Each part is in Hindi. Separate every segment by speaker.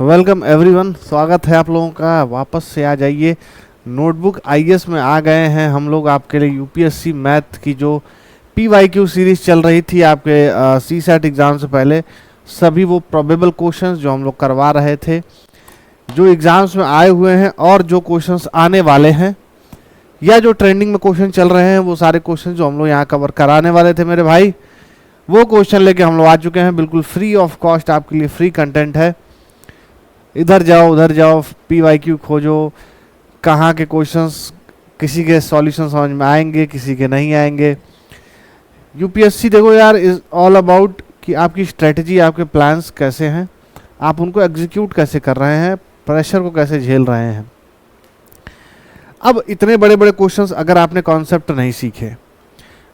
Speaker 1: वेलकम एवरीवन, स्वागत है आप लोगों का। वापस से आ जाइए। नोटबुक आईएएस में आ गए हैं हम लोग आपके लिए। यूपीएससी मैथ की जो पीवाईक्यू सीरीज चल रही थी आपके सीसैट एग्ज़ाम से पहले, सभी वो प्रोबेबल क्वेश्चंस जो हम लोग करवा रहे थे, जो एग्ज़ाम्स में आए हुए हैं और जो क्वेश्चंस आने वाले हैं या जो ट्रेंडिंग में क्वेश्चन चल रहे हैं, वो सारे क्वेश्चन जो हम लोग यहाँ कवर कराने वाले थे मेरे भाई, वो क्वेश्चन लेके हम लोग आ चुके हैं। बिल्कुल फ्री ऑफ कॉस्ट आपके लिए फ्री कंटेंट है। इधर जाओ उधर जाओ, पीवाईक्यू खोजो, कहाँ के क्वेश्चंस, किसी के सॉल्यूशन समझ में आएंगे, किसी के नहीं आएंगे। यूपीएससी देखो यार, इज ऑल अबाउट कि आपकी स्ट्रेटजी, आपके प्लान्स कैसे हैं, आप उनको एग्जीक्यूट कैसे कर रहे हैं, प्रेशर को कैसे झेल रहे हैं। अब इतने बड़े बड़े क्वेश्चंस अगर आपने कॉन्सेप्ट नहीं सीखे,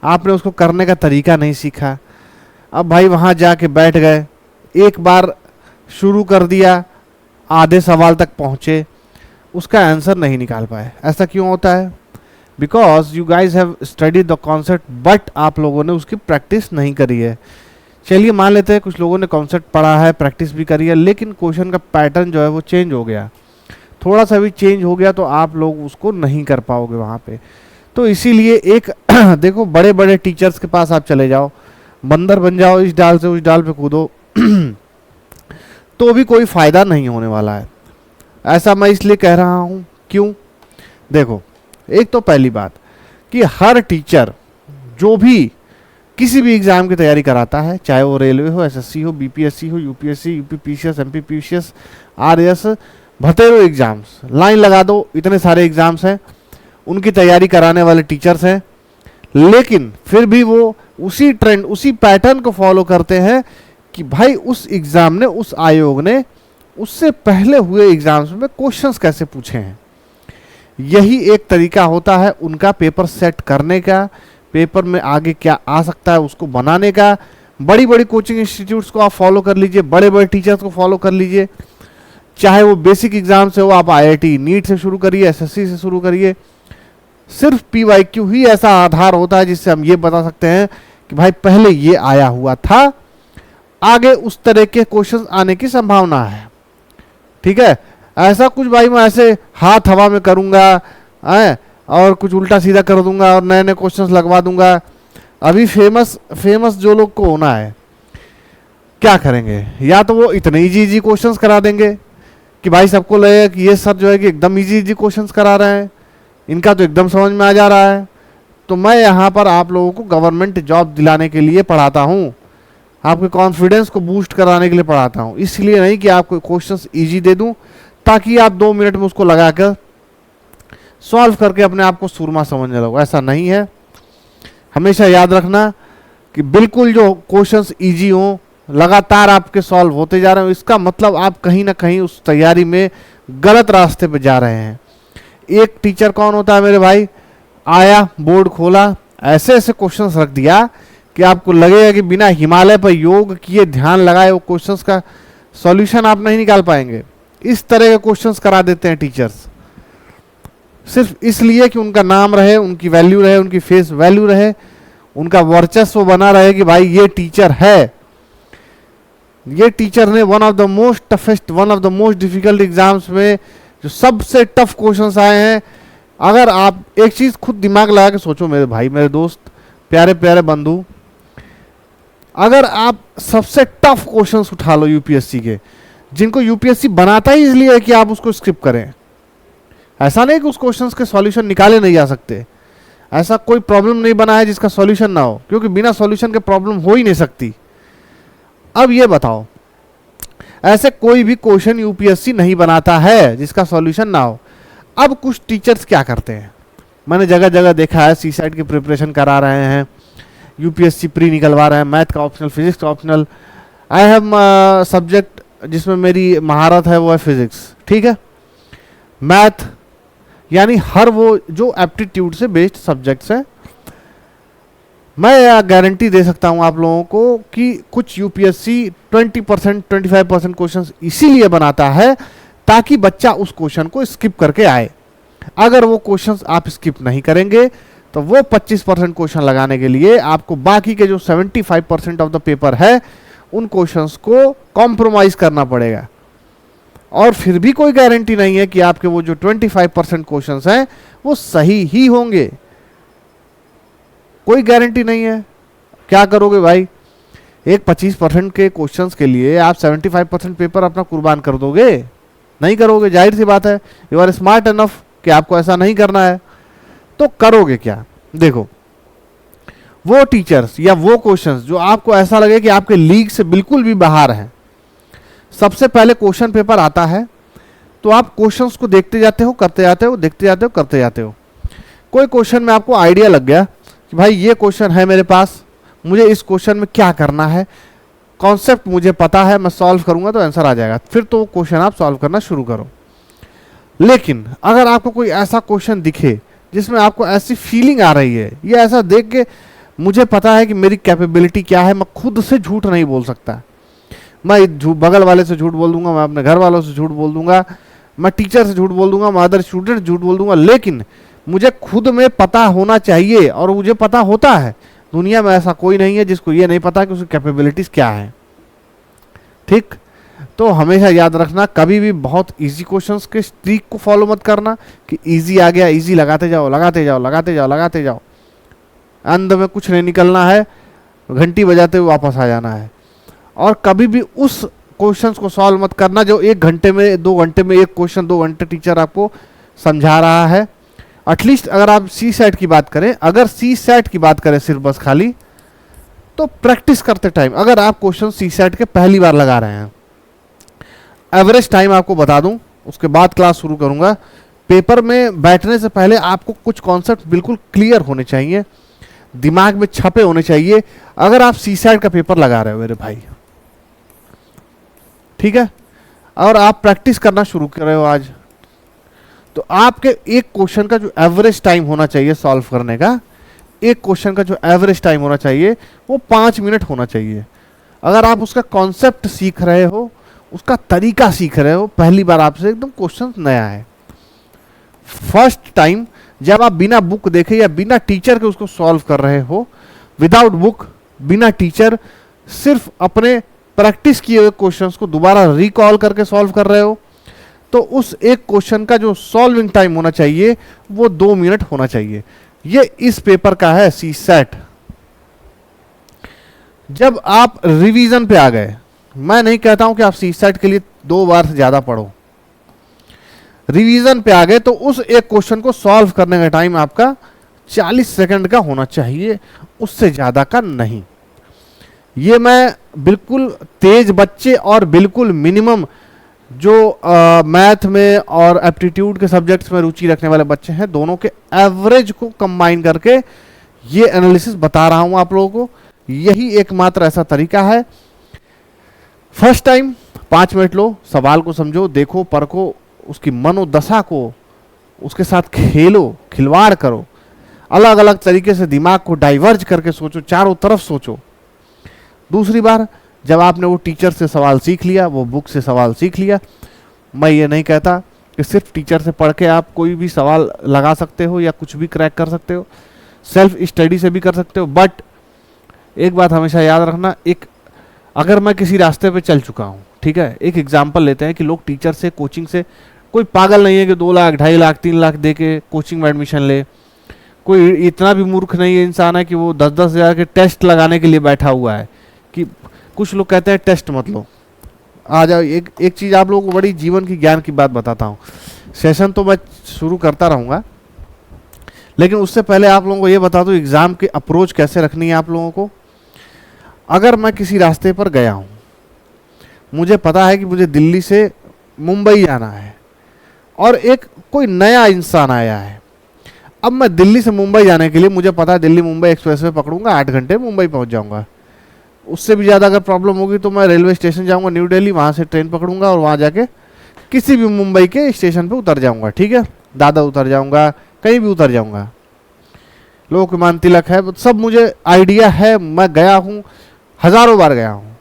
Speaker 1: आपने उसको करने का तरीका नहीं सीखा, अब भाई वहाँ जाके बैठ गए, एक बार शुरू कर दिया, आधे सवाल तक पहुँचे, उसका आंसर नहीं निकाल पाए। ऐसा क्यों होता है? Because you guys have studied the concept but आप लोगों ने उसकी प्रैक्टिस नहीं करी है। चलिए मान लेते हैं कुछ लोगों ने कॉन्सेप्ट पढ़ा है, प्रैक्टिस भी करी है, लेकिन क्वेश्चन का पैटर्न जो है वो चेंज हो गया, थोड़ा सा भी चेंज हो गया तो आप लोग उसको नहीं कर पाओगे वहाँ पे। तो इसीलिए एक देखो, बड़े बड़े टीचर्स के पास आप चले जाओ, बंदर बन जाओ, इस डाल से उस डाल पे कूदो तो भी कोई फायदा नहीं होने वाला है। ऐसा मैं इसलिए कह रहा हूँ, क्यों? देखो, एक तो पहली बात कि हर टीचर जो भी किसी भी एग्जाम की तैयारी कराता है, चाहे वो रेलवे हो, एसएससी हो, बीपीएससी हो, यूपीएससी, यूपीपीसीएस, एमपीपीसीएस, आरएएस, भतेरो एग्जाम्स, लाइन लगा दो, इतने सारे एग्जाम्स हैं, उनकी तैयारी कराने वाले टीचर्स हैं, लेकिन फिर भी वो उसी ट्रेंड, उसी पैटर्न को फॉलो करते हैं कि भाई उस एग्जाम ने, उस आयोग ने उससे पहले हुए एग्जाम्स में क्वेश्चंस कैसे पूछे हैं। यही एक तरीका होता है उनका पेपर सेट करने का, पेपर में आगे क्या आ सकता है उसको बनाने का। बड़ी बड़ी कोचिंग इंस्टीट्यूट्स को आप फॉलो कर लीजिए, बड़े बड़े टीचर्स को फॉलो कर लीजिए, चाहे वो बेसिक एग्जाम से हो, आप आईआईटी नीट से शुरू करिए, एसएससी से शुरू करिए। सिर्फ पीवाईक्यू ही ऐसा आधार होता है जिससे हम ये बता सकते हैं कि भाई पहले ये आया हुआ था, आगे उस तरह के क्वेश्चंस आने की संभावना है। ठीक है, ऐसा कुछ भाई मैं ऐसे हाथ हवा में करूंगा और कुछ उल्टा सीधा कर दूंगा और नए नए क्वेश्चंस लगवा दूंगा। अभी फेमस जो लोग को होना है, क्या करेंगे? या तो वो इतने इजी क्वेश्चंस करा देंगे कि भाई सबको लगेगा कि ये सर जो है कि एकदम इजी क्वेश्चंस करा रहे हैं, इनका तो एकदम समझ में आ जा रहा है। तो मैं यहाँ पर आप लोगों को गवर्नमेंट जॉब दिलाने के लिए पढ़ाता हूँ, आपके कॉन्फिडेंस को बूस्ट कराने के लिए पढ़ाता हूँ। इसलिए नहीं कि आपको क्वेश्चंस इजी दे दूं ताकि आप 2 मिनट में उसको लगाकर सॉल्व करके अपने आप को सूरमा समझने लगो। ऐसा नहीं है। हमेशा याद रखना कि बिल्कुल जो क्वेश्चंस इजी हों, लगातार आपके सॉल्व होते जा रहे हो, इसका मतलब आप कहीं ना कहीं उस तैयारी में गलत रास्ते पे जा रहे हैं। एक टीचर कौन होता है मेरे भाई? आया, बोर्ड खोला, ऐसे ऐसे क्वेश्चंस रख दिया कि आपको लगेगा कि बिना हिमालय पर योग किए, ध्यान लगाए, वो क्वेश्चंस का सॉल्यूशन आप नहीं निकाल पाएंगे। इस तरह के क्वेश्चंस करा देते हैं टीचर्स, सिर्फ इसलिए कि उनका नाम रहे, उनकी वैल्यू रहे, उनकी फेस वैल्यू रहे, उनका वर्चस्व बना रहे कि भाई ये टीचर है, ये टीचर ने one of the most toughest, one of the most difficult exams में जो सबसे टफ क्वेश्चंस आए हैं। अगर आप एक चीज खुद दिमाग लगा के सोचो मेरे भाई, मेरे दोस्त, प्यारे प्यारे बंधु, अगर आप सबसे टफ क्वेश्चंस उठा लो यूपीएससी के, जिनको यूपीएससी बनाता ही इसलिए है कि आप उसको स्किप करें। ऐसा नहीं कि उस क्वेश्चंस के सॉल्यूशन निकाले नहीं जा सकते, ऐसा कोई प्रॉब्लम नहीं बना है जिसका सॉल्यूशन ना हो, क्योंकि बिना सॉल्यूशन के प्रॉब्लम हो ही नहीं सकती। अब ये बताओ, ऐसे कोई भी क्वेश्चन यूपीएससी नहीं बनाता है जिसका सॉल्यूशन ना हो। अब कुछ टीचर्स क्या करते हैं, मैंने जगह जगह देखा है, सीसैट की प्रिपरेशन करा रहे हैं, यूपीएससी प्री निकलवा रहे हैं, मैथ का ऑप्शनल, फिजिक्स का ऑप्शनल। आई हैव सब्जेक्ट जिसमें मेरी महारत है वो है फिजिक्स, ठीक है। मैथ यानी हर वो जो एप्टीट्यूड से बेस्ड सब्जेक्ट्स हैं, मैं गारंटी दे सकता हूं आप लोगों को कि कुछ यूपीएससी 20%, 25% क्वेश्चन इसीलिए बनाता है ताकि बच्चा उस क्वेश्चन को स्किप करके आए। अगर वो क्वेश्चंस आप स्किप नहीं करेंगे तो वो 25% क्वेश्चन लगाने के लिए आपको बाकी के जो 75% ऑफ द पेपर है उन क्वेश्चंस को कॉम्प्रोमाइज करना पड़ेगा। और फिर भी कोई गारंटी नहीं है कि आपके वो जो 25% क्वेश्चंस हैं वो सही ही होंगे, कोई गारंटी नहीं है। क्या करोगे भाई, एक 25% के क्वेश्चंस के लिए आप 75% पेपर अपना कुर्बान कर दोगे? नहीं करोगे, जाहिर सी बात है। यू आर स्मार्ट इनफ कि आपको ऐसा नहीं करना है। तो करोगे क्या? देखो, वो टीचर्स या वो क्वेश्चंस जो आपको ऐसा लगे कि आपके लीग से बिल्कुल भी बाहर हैं, सबसे पहले क्वेश्चन पेपर आता है तो आप क्वेश्चंस को देखते जाते हो, करते जाते हो, देखते जाते हो, करते जाते हो। कोई क्वेश्चन में आपको आइडिया लग गया कि भाई ये क्वेश्चन है मेरे पास, मुझे इस क्वेश्चन में क्या करना है, कॉन्सेप्ट मुझे पता है, मैं सॉल्व करूंगा तो आंसर आ जाएगा, फिर तो क्वेश्चन आप सॉल्व करना शुरू करो। लेकिन अगर आपको कोई ऐसा क्वेश्चन दिखे जिसमें आपको ऐसी फीलिंग आ रही है, या ऐसा देख के मुझे पता है कि मेरी कैपेबिलिटी क्या है, मैं खुद से झूठ नहीं बोल सकता, मैं बगल वाले से झूठ बोल दूंगा, मैं अपने घर वालों से झूठ बोल दूंगा, मैं टीचर से झूठ बोल दूंगा, मैं अदर स्टूडेंट झूठ बोल दूंगा, लेकिन मुझे खुद में पता होना चाहिए, और मुझे पता होता है। दुनिया में ऐसा कोई नहीं है जिसको ये नहीं पता कि उसकी कैपेबिलिटीज क्या है। ठीक, तो हमेशा याद रखना, कभी भी बहुत इजी क्वेश्चंस के ट्रिक को फॉलो मत करना कि इजी आ गया, इजी लगाते जाओ, लगाते जाओ, लगाते जाओ, लगाते जाओ, अंत में कुछ नहीं निकलना है, घंटी बजाते हुए वापस आ जाना है। और कभी भी उस क्वेश्चंस को सॉल्व मत करना जो 1 घंटे में, 2 घंटे में एक क्वेश्चन 2 घंटे टीचर आपको समझा रहा है। एटलीस्ट अगर आप सी सेट की बात करें, अगर सी सेट की बात करें सिर्फ बस खाली, तो प्रैक्टिस करते टाइम अगर आप क्वेश्चन सी सेट के पहली बार लगा रहे हैं, एवरेज टाइम आपको बता दूं, उसके बाद क्लास शुरू करूंगा। पेपर में बैठने से पहले आपको कुछ कॉन्सेप्ट बिल्कुल क्लियर होने चाहिए, दिमाग में छपे होने चाहिए, अगर आप सी सेट का पेपर लगा रहे हो मेरे भाई, ठीक है, और आप प्रैक्टिस करना शुरू कर रहे हो आज, तो आपके एक क्वेश्चन का जो एवरेज टाइम होना चाहिए सॉल्व करने का, एक क्वेश्चन का जो एवरेज टाइम होना चाहिए वो 5 मिनट होना चाहिए। अगर आप उसका कॉन्सेप्ट सीख रहे हो, उसका तरीका सीख रहे हो, पहली बार आपसे एकदम क्वेश्चन नया है, फर्स्ट टाइम जब आप बिना बुक देखे या बिना टीचर के उसको सॉल्व कर रहे हो, विदाउट बुक, बिना टीचर, सिर्फ अपने प्रैक्टिस किए हुए क्वेश्चंस को दोबारा रिकॉल करके सॉल्व कर रहे हो, तो उस एक क्वेश्चन का जो सॉल्विंग टाइम होना चाहिए वो 2 मिनट होना चाहिए। ये इस पेपर का है सी सेट। जब आप रिवीजन पे आ गए, मैं नहीं कहता हूं कि आप सी सेट के लिए 2 बार से ज्यादा पढ़ो, रिवीजन पे आ गए तो उस एक क्वेश्चन को सॉल्व करने का टाइम आपका 40 सेकंड का होना चाहिए, उससे ज्यादा का नहीं। ये मैं बिल्कुल तेज बच्चे और बिल्कुल मिनिमम जो मैथ में और एप्टीट्यूड के सब्जेक्ट्स में रुचि रखने वाले बच्चे हैं, दोनों के एवरेज को कंबाइन करके ये एनालिसिस बता रहा हूं आप लोगों को। यही एकमात्र ऐसा तरीका है। फर्स्ट टाइम 5 मिनट लो, सवाल को समझो, देखो, परखो, उसकी मनोदशा को, उसके साथ खेलो, खिलवाड़ करो, अलग अलग तरीके से दिमाग को डाइवर्ज करके सोचो, चारों तरफ सोचो। दूसरी बार जब आपने वो टीचर से सवाल सीख लिया, वो बुक से सवाल सीख लिया, मैं ये नहीं कहता कि सिर्फ टीचर से पढ़ के आप कोई भी सवाल लगा सकते हो या कुछ भी क्रैक कर सकते हो, सेल्फ स्टडी से भी कर सकते हो, बट एक बात हमेशा याद रखना, अगर मैं किसी रास्ते पे चल चुका हूँ, ठीक है, एक एग्जाम्पल लेते हैं कि लोग टीचर से, कोचिंग से, कोई पागल नहीं है कि 2 लाख, 2.5 लाख, 3 लाख दे के कोचिंग में एडमिशन ले, कोई इतना भी मूर्ख नहीं है इंसान है कि वो 10-10 हज़ार के टेस्ट लगाने के लिए बैठा हुआ है। कि कुछ लोग कहते हैं टेस्ट मत लो, आ जाओ। एक चीज़ आप लोगों को बड़ी जीवन की ज्ञान की बात बताता हूँ, सेशन तो मैं शुरू करता रहूँगा, लेकिन उससे पहले आप लोगों को ये बता दूँ एग्ज़ाम की अप्रोच कैसे रखनी है आप लोगों को। अगर मैं किसी रास्ते पर गया हूँ, मुझे पता है कि मुझे दिल्ली से मुंबई जाना है, और एक कोई नया इंसान आया है, अब मैं दिल्ली से मुंबई जाने के लिए मुझे पता है दिल्ली मुंबई एक्सप्रेसवे पकड़ूंगा, 8 घंटे मुंबई पहुंच जाऊंगा। उससे भी ज़्यादा अगर प्रॉब्लम होगी तो मैं रेलवे स्टेशन जाऊंगा न्यू दिल्ली, वहाँ से ट्रेन पकड़ूंगा और वहाँ जाके किसी भी मुंबई के स्टेशन पे उतर जाऊंगा, ठीक है, दादर उतर जाऊंगा, कहीं भी उतर जाऊंगा, लोकमान्य तिलक है, सब मुझे आइडिया है, मैं गया हूँ, हज़ारों बार गया हूँ,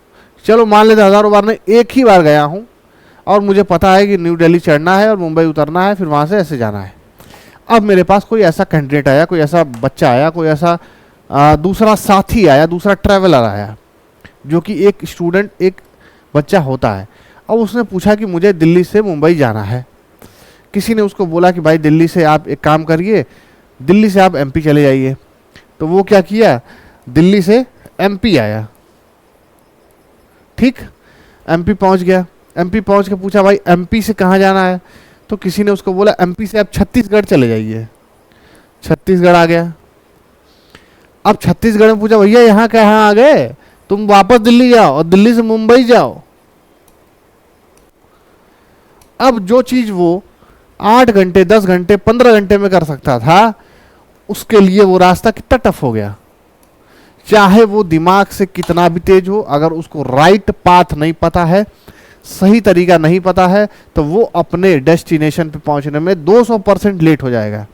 Speaker 1: चलो मान लेते हज़ारों बार नहीं, एक ही बार गया हूँ, और मुझे पता है कि न्यू दिल्ली चढ़ना है और मुंबई उतरना है, फिर वहाँ से ऐसे जाना है। अब मेरे पास कोई ऐसा कैंडिडेट आया, कोई ऐसा बच्चा आया, कोई ऐसा दूसरा साथी आया, दूसरा ट्रैवलर आया, जो कि एक स्टूडेंट, एक बच्चा होता है। अब उसने पूछा कि मुझे दिल्ली से मुंबई जाना है। किसी ने उसको बोला कि भाई दिल्ली से आप एक काम करिए, दिल्ली से आप एमपी चले जाइए। तो वो क्या किया, दिल्ली से एमपी आया। ठीक, एमपी पहुंच गया। एमपी पहुंच के पूछा भाई एमपी से कहाँ जाना है, तो किसी ने उसको बोला एमपी से आप छत्तीसगढ़ चले जाइए। छत्तीसगढ़ आ गया। अब छत्तीसगढ़ में पूछा भैया यहाँ कहाँ आ गए, तुम वापस दिल्ली जाओ और दिल्ली से मुंबई जाओ। अब जो चीज वो 8 घंटे 10 घंटे 15 घंटे में कर सकता था, उसके लिए वो रास्ता कितना टफ हो गया। चाहे वो दिमाग से कितना भी तेज हो, अगर उसको राइट पाथ नहीं पता है, सही तरीका नहीं पता है, तो वो अपने डेस्टिनेशन पे पहुंचने में 200% लेट हो जाएगा।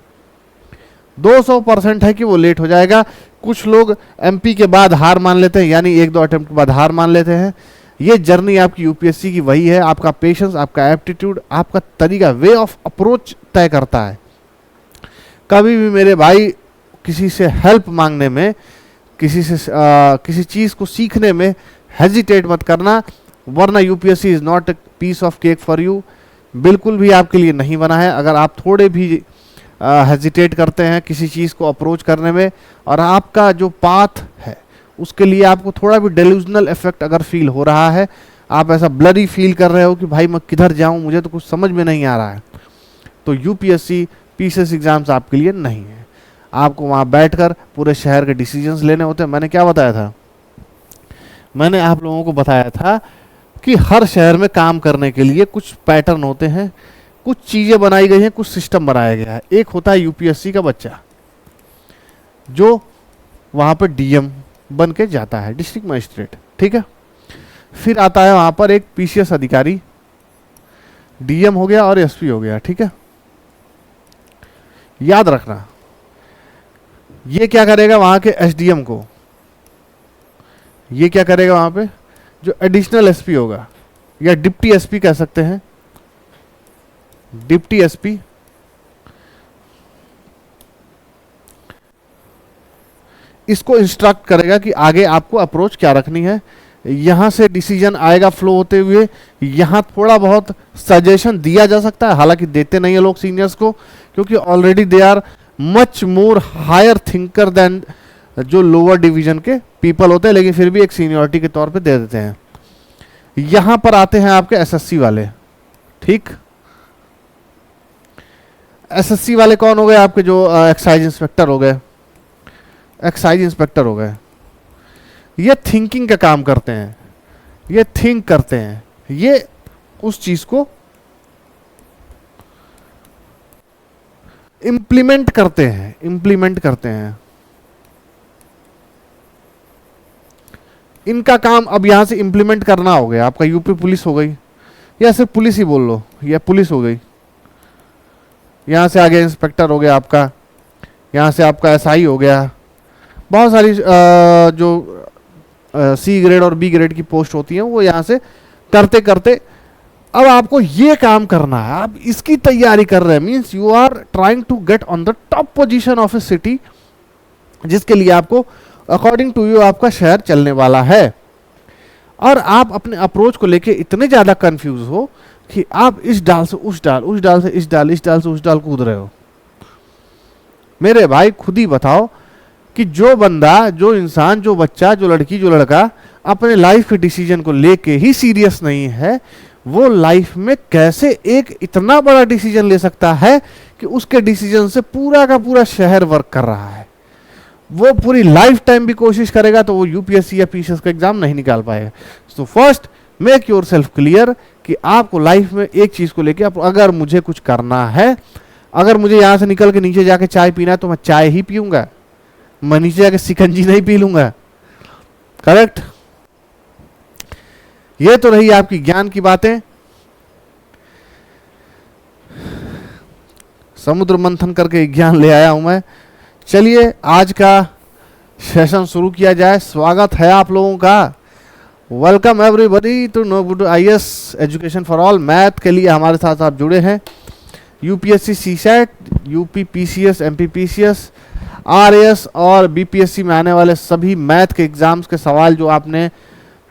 Speaker 1: 200% है कि वो लेट हो जाएगा। कुछ लोग एमपी के बाद हार मान लेते हैं, यानी 1-2 अटेम्प्ट के बाद हार मान लेते हैं। ये जर्नी आपकी यूपीएससी की वही है। आपका पेशेंस, आपका एप्टीट्यूड, आपका तरीका, वे ऑफ अप्रोच तय करता है। कभी भी मेरे भाई किसी से हेल्प मांगने में, किसी चीज़ को सीखने में हेजिटेट मत करना, वरना UPSC is not a piece of cake for you. बिल्कुल भी आपके लिए नहीं बना है। अगर आप थोड़े भी हेजिटेट करते हैं किसी चीज़ को अप्रोच करने में, और आपका जो पाथ है उसके लिए आपको थोड़ा भी डेल्यूजनल इफेक्ट अगर फील हो रहा है, आप ऐसा ब्लरी फील कर रहे हो कि भाई मैं किधर जाऊं, मुझे तो कुछ समझ में नहीं आ रहा है, तो यूपीएससी पीसीएस एग्जाम्स आपके लिए नहीं है। आपको वहाँ बैठकर पूरे शहर के डिसीजंस लेने होते हैं। मैंने क्या बताया था, मैंने आप लोगों को बताया था कि हर शहर में काम करने के लिए कुछ पैटर्न होते हैं, कुछ चीज़ें बनाई गई हैं, कुछ सिस्टम बनाया गया है। एक होता है यूपीएससी का बच्चा जो वहाँ पर डीएम बन के जाता है, डिस्ट्रिक्ट मजिस्ट्रेट, ठीक है। फिर आता है वहाँ पर एक पीसीएस अधिकारी, डीएम हो गया और एसपी हो गया, ठीक है। याद रखना, ये क्या करेगा वहाँ के एसडीएम को, ये क्या करेगा वहाँ पे जो एडिशनल एसपी होगा, या डिप्टी एसपी कह सकते हैं, डिप्टी एसपी, इसको इंस्ट्रक्ट करेगा कि आगे आपको अप्रोच क्या रखनी है। यहाँ से डिसीजन आएगा फ्लो होते हुए, यहाँ थोड़ा बहुत सजेशन दिया जा सकता है, हालांकि देते नहीं है लोग सीनियर्स को, क्योंकि already they are much more higher thinker than जो लोअर डिवीजन के पीपल होते हैं, लेकिन फिर भी एक सीनियरिटी के तौर पे दे देते हैं। यहाँ पर आते हैं आपके एसएससी वाले, ठीक। एसएससी वाले कौन हो गए आपके, जो एक्साइज इंस्पेक्टर हो गए, एक्साइज इंस्पेक्टर हो गए। ये थिंकिंग का काम करते हैं, ये थिंक करते हैं, ये उस चीज को इम्प्लीमेंट करते हैं, इम्प्लीमेंट करते हैं। इनका काम अब यहां से इम्प्लीमेंट करना हो गया। आपका यूपी पुलिस हो गई, या सिर्फ पुलिस ही बोल लो, या पुलिस हो गई। यहां से आगे इंस्पेक्टर हो गया आपका, यहां से आपका एसआई हो गया। बहुत सारी जो सी ग्रेड और बी ग्रेड की पोस्ट होती हैं, वो यहाँ से करते करते अब आपको ये काम करना है। आप इसकी तैयारी कर रहे हैं, means you are trying to get on the top position of a city, जिसके लिए आपको अकॉर्डिंग टू यू आपका शहर चलने वाला है। और आप अपने अप्रोच को लेके इतने ज़्यादा कंफ्यूज हो कि आप इस डाल से उस डाल, उस डाल से इस डाल, इस डाल से उस डाल कूद रहे हो। मेरे भाई खुद ही बताओ कि जो बंदा, जो इंसान, जो बच्चा, जो लड़की, जो लड़का अपने लाइफ के डिसीजन को लेके ही सीरियस नहीं है, वो लाइफ में कैसे एक इतना बड़ा डिसीजन ले सकता है कि उसके डिसीजन से पूरा का पूरा शहर वर्क कर रहा है। वो पूरी लाइफ टाइम भी कोशिश करेगा तो वो यूपीएससी या पीसीएस का एग्जाम नहीं निकाल पाएगा। So first make your self clear कि आपको लाइफ में एक चीज को लेके, अगर मुझे कुछ करना है, अगर मुझे यहां से निकल के नीचे जाके चाय पीना है तो मैं चाय ही पीऊंगा, मैं नीचे जाके सिकंजी नहीं पी लूंगा। करेक्ट। ये तो रही आपकी ज्ञान की बातें। समुद्र मंथन करके ज्ञान ले आया हूं मैं। चलिए आज का सेशन शुरू किया जाए। स्वागत है आप लोगों का। Welcome everybody to notebook IAS education for all. Math के लिए हमारे साथ आप जुड़े हैं। UPSC CSAT, UP PCS, MP PCS, RAS और बीपीएससी में आने वाले सभी मैथ के एग्जाम्स के सवाल जो आपने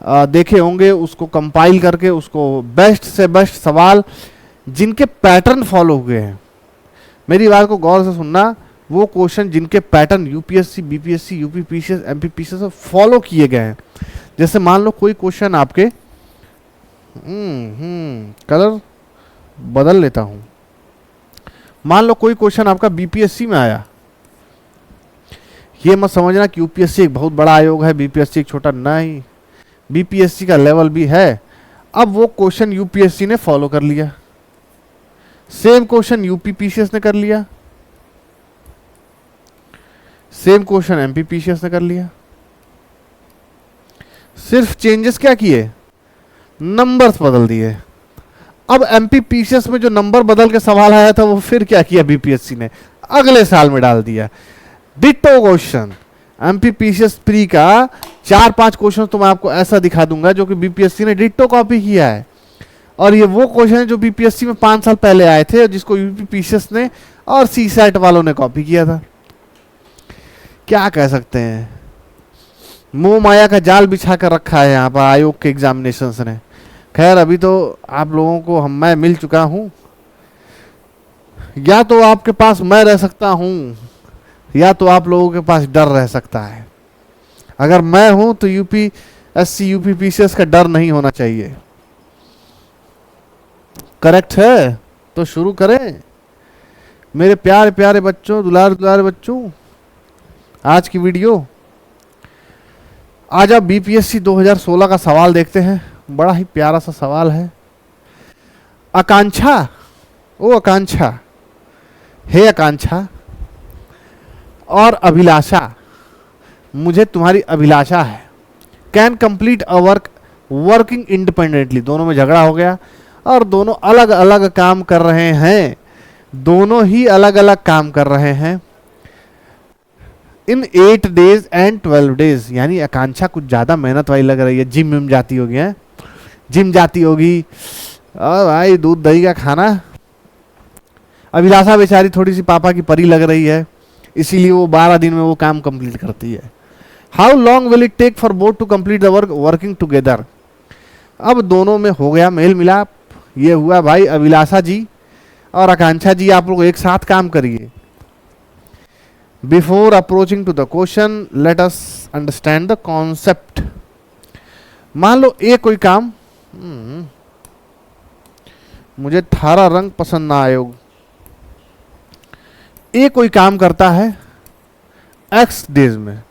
Speaker 1: देखे होंगे, उसको कंपाइल करके उसको बेस्ट से बेस्ट सवाल जिनके पैटर्न फॉलो हुए हैं, मेरी बात को गौर से सुनना, वो क्वेश्चन जिनके pattern UPSC, BPSC, UPPCS, MPPCS follow किए गए हैं। जैसे मान लो कोई क्वेश्चन आपके कलर बदल लेता हूं, मान लो कोई क्वेश्चन आपका बीपीएससी में आया, ये मत समझना कि यूपीएससी एक बहुत बड़ा आयोग है, बीपीएससी एक छोटा, नहीं, बीपीएससी का लेवल भी है। अब वो क्वेश्चन यूपीएससी ने फॉलो कर लिया, सेम क्वेश्चन यूपीपीसीएस ने कर लिया, सेम क्वेश्चन एमपीपीसीएस ने कर लिया, सिर्फ चेंजेस क्या किए, नंबर्स बदल दिए। अब एमपीपीसीएस में जो नंबर बदल के सवाल आया था वो फिर क्या किया बीपीएससी ने, अगले साल में डाल दिया। डिट्टो क्वेश्चन एमपीपीसीएस प्री का 4-5 क्वेश्चन तो मैं आपको ऐसा दिखा दूंगा जो कि बीपीएससी ने डिट्टो कॉपी किया है, और ये वो क्वेश्चन है जो बीपीएससी में 5 साल पहले आए थे, जिसको यूपीपीसीएस ने और सीसैट वालों ने कॉपी किया था। क्या कह सकते हैं, मोह माया का जाल बिछा कर रखा है यहाँ पर आयोग के एग्जामिनेशंस ने। खैर अभी तो आप लोगों को मैं मिल चुका हूँ, या तो आपके पास मैं रह सकता हूँ, या तो आप लोगों के पास डर रह सकता है। अगर मैं हूं तो यूपीएससी, यूपीपीसीएस का डर नहीं होना चाहिए। करेक्ट है? तो शुरू करें मेरे प्यारे प्यारे बच्चों, दुलार दुलारे बच्चों, आज की वीडियो। आज आप बीपीएससी 2016 का सवाल देखते हैं, बड़ा ही प्यारा सा सवाल है। आकांक्षा, ओ आकांक्षा, हे आकांक्षा और अभिलाषा, मुझे तुम्हारी अभिलाषा है, can complete a work working independently. दोनों में झगड़ा हो गया और दोनों अलग अलग काम कर रहे हैं, दोनों ही अलग अलग काम कर रहे हैं इन 8 days एंड 12 days। यानी आकांक्षा कुछ ज्यादा मेहनत वाली लग रही है, जिम में जाती होगी, है जिम जाती होगी और भाई दूध दही का खाना। अभिलाषा बेचारी थोड़ी सी पापा की परी लग रही है, इसीलिए वो 12 दिन में वो काम कंप्लीट करती है। How long will it take for both to complete the work working together. अब दोनों में हो गया मेल मिलाप, ये हुआ भाई अभिलाषा जी और आकांक्षा जी आप लोग एक साथ काम करिए। Before approaching to the question let us understand the concept. मान लो ए कोई काम, मुझे थारा रंग पसंद ना आयोग, ए कोई काम करता है एक्स डेज में।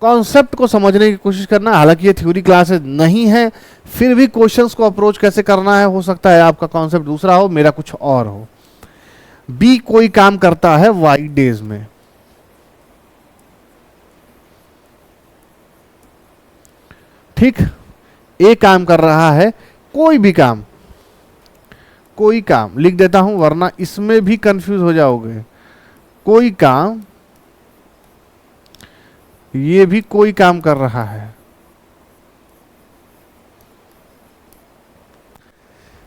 Speaker 1: कॉन्सेप्ट को समझने की कोशिश करना, हालांकि ये थ्योरी क्लासेस नहीं है, फिर भी क्वेश्चंस को अप्रोच कैसे करना है, हो सकता है आपका कॉन्सेप्ट दूसरा हो, मेरा कुछ और हो। बी कोई काम करता है वाई डेज में, ठीक। ए काम कर रहा है कोई भी काम, कोई काम लिख देता हूं वरना इसमें भी कंफ्यूज हो जाओगे। कोई काम, ये भी कोई काम कर रहा है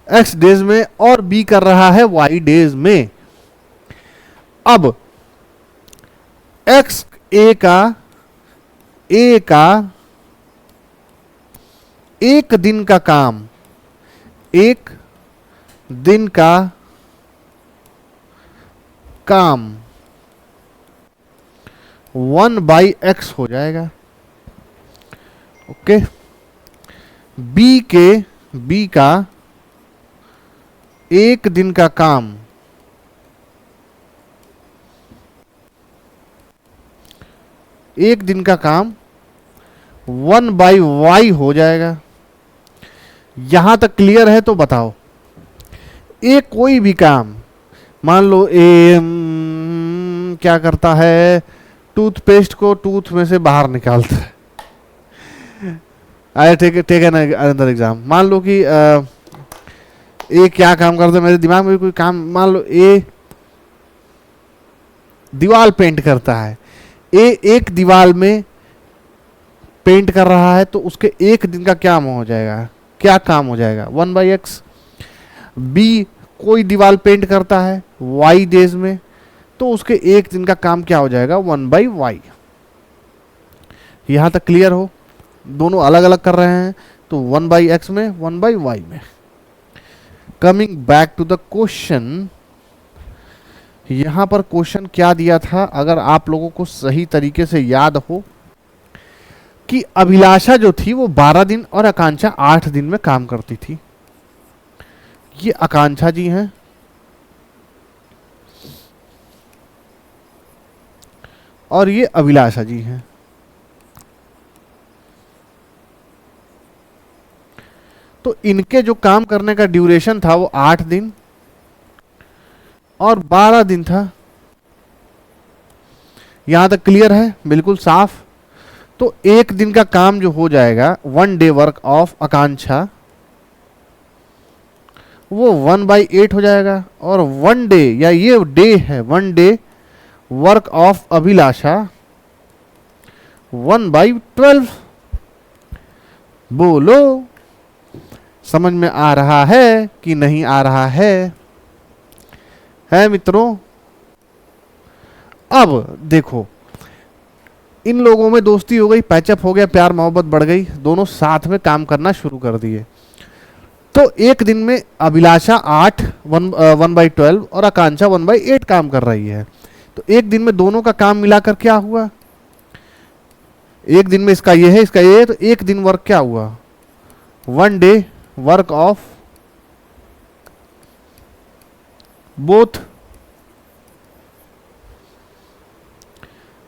Speaker 1: एक्स डेज में, और बी कर रहा है वाई डेज में। अब एक्स ए का एक दिन का काम, एक दिन का काम 1/x हो जाएगा, ओके। बी का एक दिन का काम एक दिन का काम 1/y हो जाएगा। यहां तक क्लियर है तो बताओ। ए कोई भी काम, मान लो ए क्या करता है, टूथपेस्ट को टूथ में से बाहर निकालता है। I take an another exam. मान लो कि ए क्या काम करता है, मेरे दिमाग में कोई काम, मान लो ए दीवार पेंट करता है। ए एक दीवार में पेंट कर रहा है तो उसके एक दिन का क्या हो जाएगा, क्या काम हो जाएगा, 1/x। बी कोई दीवार पेंट करता है y डेज में तो उसके एक दिन का काम क्या हो जाएगा, 1/y। यहां तक क्लियर हो? दोनों अलग अलग कर रहे हैं, तो 1/x में 1/y में। Coming back to the question, यहां पर क्वेश्चन क्या दिया था, अगर आप लोगों को सही तरीके से याद हो कि अभिलाषा जो थी वो 12 दिन और आकांक्षा 8 दिन में काम करती थी। ये आकांक्षा जी हैं और ये अभिलाषा जी हैं। तो इनके जो काम करने का ड्यूरेशन था वो 8 दिन और 12 दिन था। यहां तक क्लियर है, बिल्कुल साफ। तो एक दिन का काम जो हो जाएगा, 1 डे वर्क ऑफ आकांक्षा, वो 1/8 हो जाएगा। और 1 डे, या ये डे है, 1 डे वर्क ऑफ अभिलाषा 1/12। बोलो समझ में आ रहा है कि नहीं आ रहा है मित्रों? अब देखो, इन लोगों में दोस्ती हो गई, पैचअप हो गया, प्यार मोहब्बत बढ़ गई, दोनों साथ में काम करना शुरू कर दिए। तो एक दिन में अभिलाषा 1/12 और आकांक्षा 1/8 काम कर रही है। तो एक दिन में दोनों का काम मिलाकर क्या हुआ, एक दिन में इसका ये है, इसका ये है, तो एक दिन वर्क क्या हुआ, 1 डे वर्क ऑफ बोथ।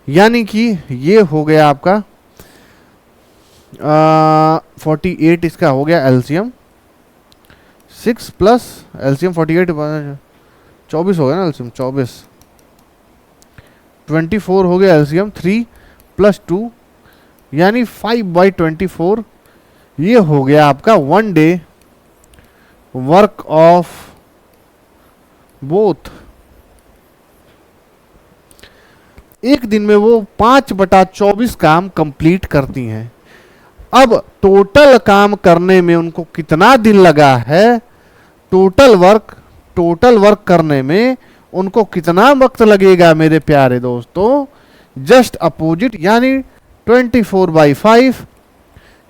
Speaker 1: यानी कि ये हो गया आपका 48, इसका हो गया एलसीएम 6 प्लस एलसीएम 48 24 हो गया ना, एलसीएम 24, 24 हो गया एलसीएम 3 + 2 यानी 5/24। ये हो गया आपका 1 डे वर्क ऑफ बोथ। एक दिन में वो 5/24 काम कंप्लीट करती हैं। अब टोटल काम करने में उनको कितना दिन लगा है, टोटल वर्क करने में उनको कितना वक्त लगेगा मेरे प्यारे दोस्तों, जस्ट अपोजिट, यानी 24/5।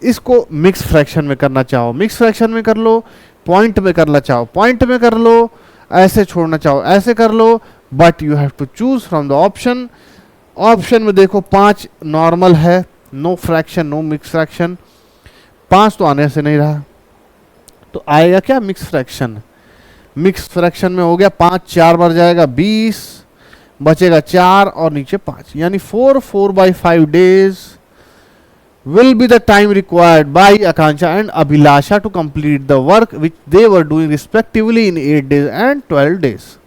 Speaker 1: इसको मिक्स फ्रैक्शन में करना चाहो मिक्स फ्रैक्शन में कर लो, पॉइंट में करना चाहो पॉइंट में कर लो, ऐसे छोड़ना चाहो ऐसे कर लो, but you have to choose from the option. Option में देखो 5 नॉर्मल है, no fraction no mix fraction, 5 तो आने से नहीं रहा, तो आएगा क्या मिक्स फ्रैक्शन। मिक्स फ्रैक्शन में हो गया 5 4 बार जाएगा 20, बचेगा 4 और नीचे 5, यानी 4/5 days will be the time required by Akansha and Abhilasha to complete the work which they were doing respectively in 8 days and 12 days.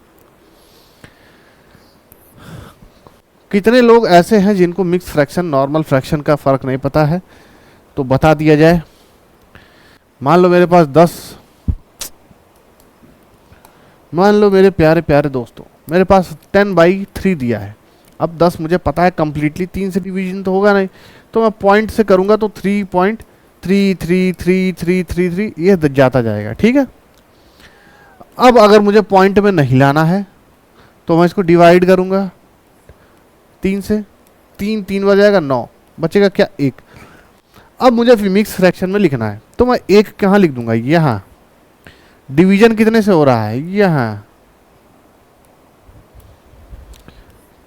Speaker 1: कितने लोग ऐसे हैं जिनको मिक्स फ्रैक्शन नॉर्मल फ्रैक्शन का फर्क नहीं पता है, तो बता दिया जाए। मान लो मेरे पास 10, मान लो मेरे प्यारे प्यारे दोस्तों मेरे पास 10/3 दिया है। अब 10 मुझे पता है कंप्लीटली 3 से डिवीजन तो होगा नहीं, तो मैं पॉइंट से करूंगा तो 3.333333 ये जाता जाएगा, ठीक है। अब अगर मुझे पॉइंट में नहीं लाना है तो मैं इसको डिवाइड करूंगा 3 से, 3 बार जाएगा 9, बचेगा क्या 1। अब मुझे मिक्स फ्रैक्शन में लिखना है तो मैं 1 कहाँ लिख दूंगा, यहाँ। डिवीजन कितने से हो रहा है, यहाँ।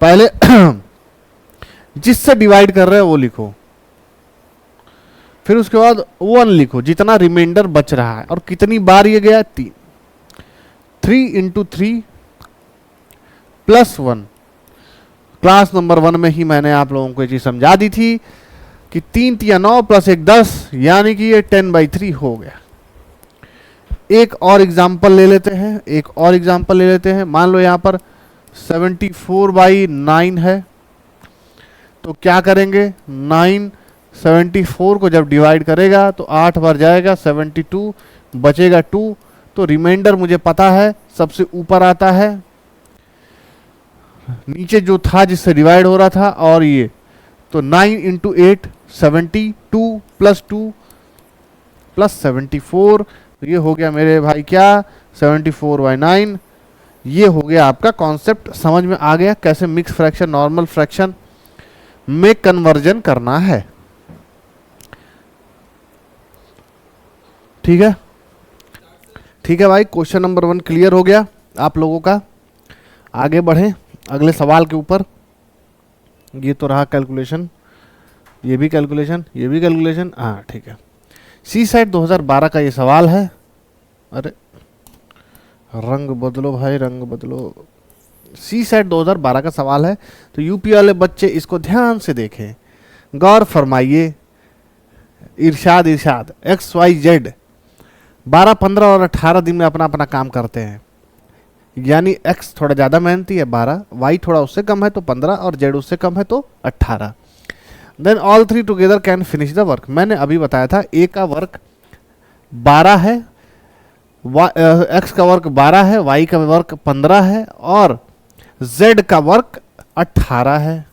Speaker 1: पहले जिससे डिवाइड कर रहे हो वो लिखो, फिर उसके बाद 1 लिखो, जितना रिमाइंडर बच रहा है। और कितनी बार ये गया, 3 × 3 + 1। क्लास नंबर 1 में ही मैंने आप लोगों को ये चीज समझा दी थी कि 3 × 9 + 1 10, यानी कि ये 10/3 हो गया। एक और एग्जाम्पल ले लेते हैं, मान लो यहाँ पर 74/9 है, तो क्या करेंगे, 9 74 को जब डिवाइड करेगा तो 8 बार जाएगा 72, बचेगा 2। तो रिमाइंडर मुझे पता है सबसे ऊपर आता है, नीचे जो था जिससे डिवाइड हो रहा था, और ये तो 9 × 8 72 + 2 + 74, तो ये हो गया मेरे भाई क्या, 74/9। ये हो गया आपका कॉन्सेप्ट, समझ में आ गया कैसे मिक्स फ्रैक्शन नॉर्मल फ्रैक्शन में कन्वर्जन करना है। ठीक है, ठीक है भाई, क्वेश्चन नंबर 1 क्लियर हो गया आप लोगों का। आगे बढ़ें अगले सवाल के ऊपर। ये तो रहा कैलकुलेशन, ये भी कैलकुलेशन, ये भी कैलकुलेशन। हाँ ठीक है, सी सेट 2012 का ये सवाल है। अरे रंग बदलो भाई, रंग बदलो। सी सेट 2012 का सवाल है, तो यूपी वाले बच्चे इसको ध्यान से देखें, गौर फरमाइए। इरशाद इरशाद XYZ 12, 15 और 18 दिन में अपना अपना काम करते हैं, यानी X थोड़ा ज़्यादा मेहनती है 12, Y थोड़ा उससे कम है तो 15 और Z उससे कम है तो 18। Then all 3 together can finish the work. मैंने अभी बताया था A का वर्क 12 है, X का वर्क 12 है, Y का वर्क 15 है और Z का वर्क 18 है।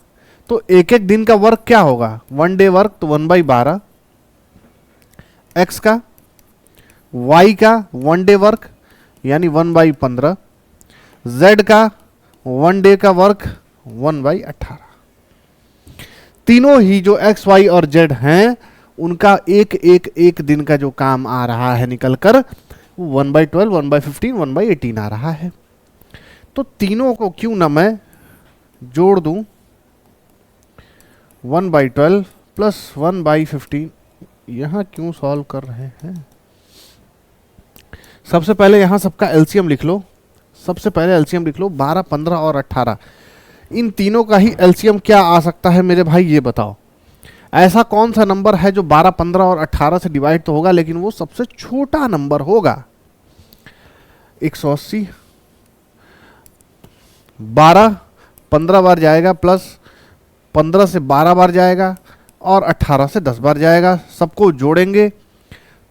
Speaker 1: तो एक एक दिन का वर्क क्या होगा, 1 डे वर्क तो 1/12 X का, Y का 1 डे वर्क यानी 1/15, Z का 1 डे का वर्क 1/18। तीनों ही जो X, Y और Z हैं उनका एक एक एक दिन का जो काम आ रहा है निकल कर 1/12, 1/15, 1/18 आ रहा है। तो तीनों को क्यों ना मैं जोड़ दूं, 1/12 प्लस 1/15। यहां क्यों सॉल्व कर रहे हैं, सबसे पहले यहां सबका एलसीएम लिख लो। सबसे पहले एलसीएम लिख लो, 12, 15 और 18। इन तीनों का ही एलसीएम क्या आ सकता है मेरे भाई, ये बताओ। ऐसा कौन सा नंबर है जो 12, 15 और 18 से डिवाइड तो होगा लेकिन वो सबसे छोटा नंबर होगा। 180 12 15 बार जाएगा, प्लस 15 से 12 बार जाएगा और 18 से 10 बार जाएगा। सबको जोड़ेंगे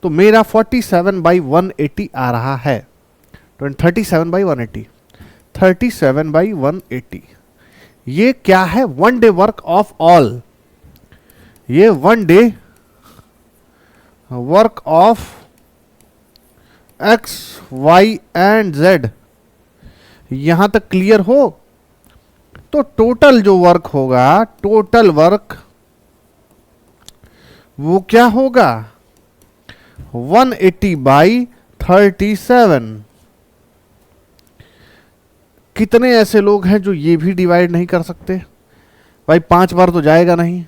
Speaker 1: तो मेरा 47/180 आ रहा है। 37/180, 37/180। ये क्या है, 1 डे वर्क ऑफ ऑल। ये 1 day work of X, Y and Z। यहां तक क्लियर हो? तो टोटल जो वर्क होगा, टोटल वर्क वो क्या होगा, 180/37। कितने ऐसे लोग हैं जो ये भी डिवाइड नहीं कर सकते भाई, 5 बार तो जाएगा नहीं।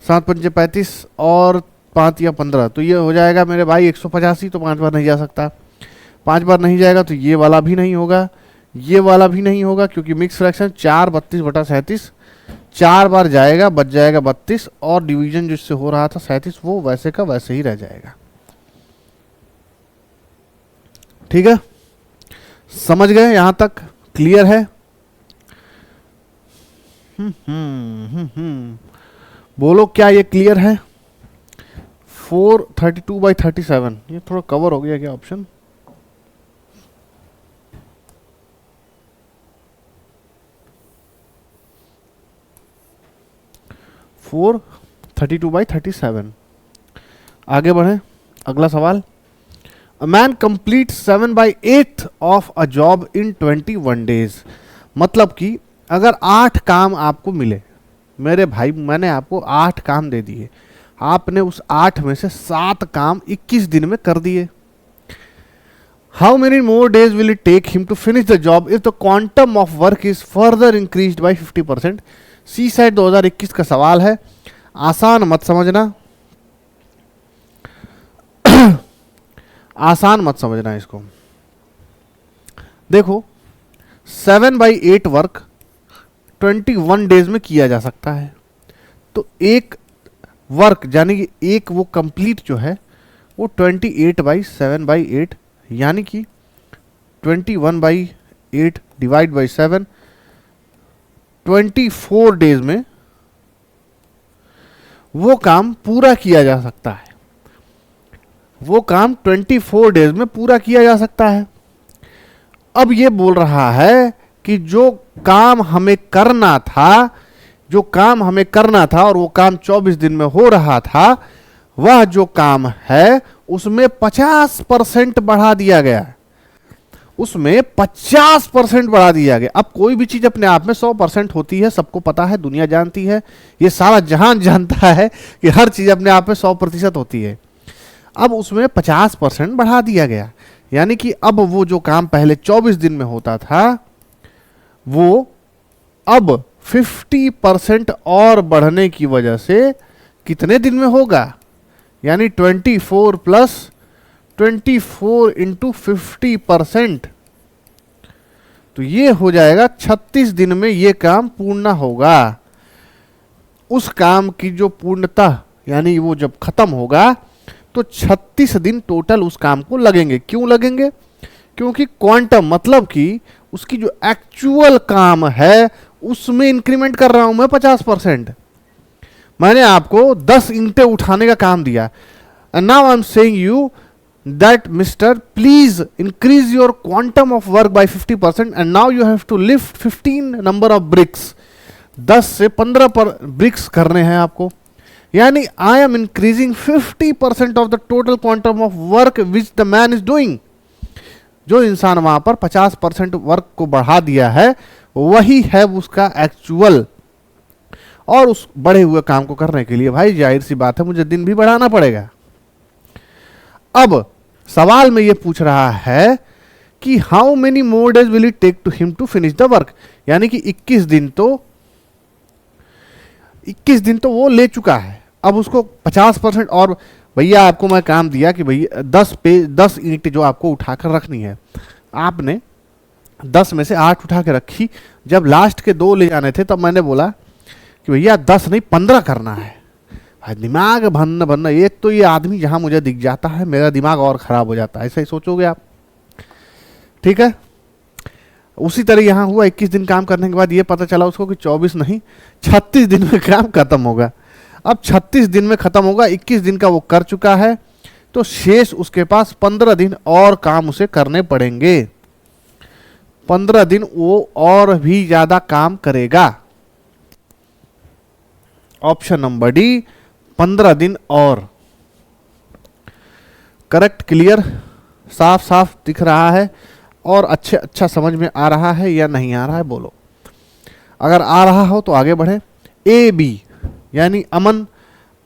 Speaker 1: 7 पंचे 35 और 5 या 15 तो ये हो जाएगा मेरे भाई 185। तो 5 बार नहीं जा सकता, 5 बार नहीं जाएगा तो ये वाला भी नहीं होगा, ये वाला भी नहीं होगा, क्योंकि मिक्स फ्रैक्शन 4 32/37 4 बार जाएगा, बच जाएगा 32 और डिवीजन जिससे हो रहा था 37 वो वैसे का वैसे ही रह जाएगा। ठीक है, समझ गए? यहां तक क्लियर है? बोलो क्या ये क्लियर है? 432/37 ये थोड़ा कवर हो गया क्या ऑप्शन? फोर 32/37। आगे बढ़े अगला सवाल। A man completes 7/8 of a job in 21 days। मतलब कि अगर 8 काम आपको मिले मेरे भाई, मैंने आपको 8 काम दे दिए, आपने उस 8 में से 7 काम 21 दिन में कर दिए। How many more days will it take him to finish the job if the quantum of work is further increased by 50%? CSAT 2021 का सवाल है, आसान मत समझना आसान मत समझना इसको। देखो 7/8 वर्क 21 डेज में किया जा सकता है, तो एक वर्क यानी कि एक वो कंप्लीट जो है वो 28/7/8 यानी कि 21/8 डिवाइड बाई 7 24 डेज में वो काम पूरा किया जा सकता है। वो काम 24 डेज में पूरा किया जा सकता है। अब ये बोल रहा है कि जो काम हमें करना था, जो काम हमें करना था और वो काम 24 दिन में हो रहा था, वह जो काम है उसमें 50% बढ़ा दिया गया है, उसमें 50% बढ़ा दिया गया। अब कोई भी चीज अपने आप में 100% होती है, सबको पता है, दुनिया जानती है, ये सारा जहान जानता है कि हर चीज अपने आप में 100% होती है। अब उसमें 50% बढ़ा दिया गया, यानी कि अब वो जो काम पहले 24 दिन में होता था वो अब 50% और बढ़ने की वजह से कितने दिन में होगा, यानी 24 प्लस 24 इंटू 50%, तो ये हो जाएगा 36 दिन में ये काम पूर्ण होगा। उस काम की जो पूर्णता यानी वो जब खत्म होगा तो 36 दिन टोटल उस काम को लगेंगे। क्यों लगेंगे? क्योंकि क्वांटम मतलब कि उसकी जो एक्चुअल काम है उसमें इंक्रीमेंट कर रहा हूं मैं 50%। मैंने आपको 10 ईंटें उठाने का काम दिया, and now I am saying you that Mr. please increase your quantum of work by 50% and now you have to lift 15 number of bricks। 10 से 15 पर ब्रिक्स करने हैं आपको, यानी I am increasing 50% of the total quantum of work which the man is doing। जो इंसान वहां पर 50% वर्क को बढ़ा दिया है वही है उसका एक्चुअल। और उस बढ़े हुए काम को करने के लिए भाई जाहिर सी बात है मुझे दिन भी बढ़ाना पड़ेगा। अब सवाल में ये पूछ रहा है कि how many more days will it take to him to finish the work, यानी कि 21 दिन तो वो ले चुका है, अब उसको 50% और। भैया आपको मैं काम दिया कि भैया 10 ईंट जो आपको उठाकर रखनी है, आपने 10 में से 8 उठा के रखी, जब लास्ट के 2 ले जाने थे तब मैंने बोला कि भैया 10 नहीं 15 करना है। दिमाग भन्न एक तो ये आदमी जहां मुझे दिख जाता है मेरा दिमाग और खराब हो जाता है, ऐसा ही सोचोगे आप, ठीक है। उसी तरह यहां हुआ, 21 दिन काम करने के बाद ये पता चला उसको कि 24 नहीं 36 दिन में काम खत्म होगा। अब 36 दिन में खत्म होगा, 21 दिन का वो कर चुका है, तो शेष उसके पास 15 दिन और काम उसे करने पड़ेंगे। 15 दिन वो और भी ज्यादा काम करेगा। ऑप्शन नंबर डी 15 दिन और। करेक्ट, क्लियर, साफ साफ दिख रहा है और अच्छा समझ में आ रहा है या नहीं आ रहा है बोलो। अगर आ रहा हो तो आगे बढ़े। ए बी यानी अमन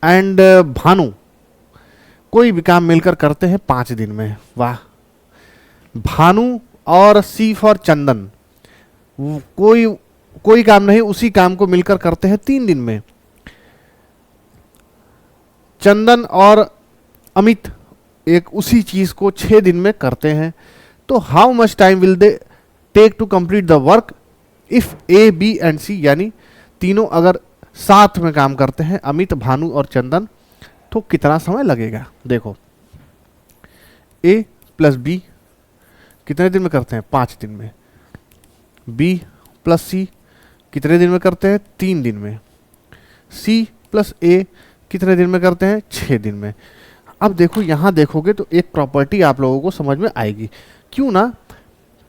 Speaker 1: एंड भानु कोई भी काम मिलकर करते हैं 5 दिन में, वाह। भानु और सी फॉर चंदन कोई काम नहीं, उसी काम को मिलकर करते हैं 3 दिन में। चंदन और अमित एक उसी चीज को 6 दिन में करते हैं। तो how much time will they take to complete the work if A B and C, यानी तीनों अगर साथ में काम करते हैं अमित भानु और चंदन तो कितना समय लगेगा। देखो ए प्लस बी कितने दिन में करते हैं 5 दिन में, बी प्लस सी कितने दिन में करते हैं 3 दिन में, सी प्लस ए कितने दिन में करते हैं 6 दिन में। अब देखो यहां देखोगे तो एक प्रॉपर्टी आप लोगों को समझ में आएगी, क्यों ना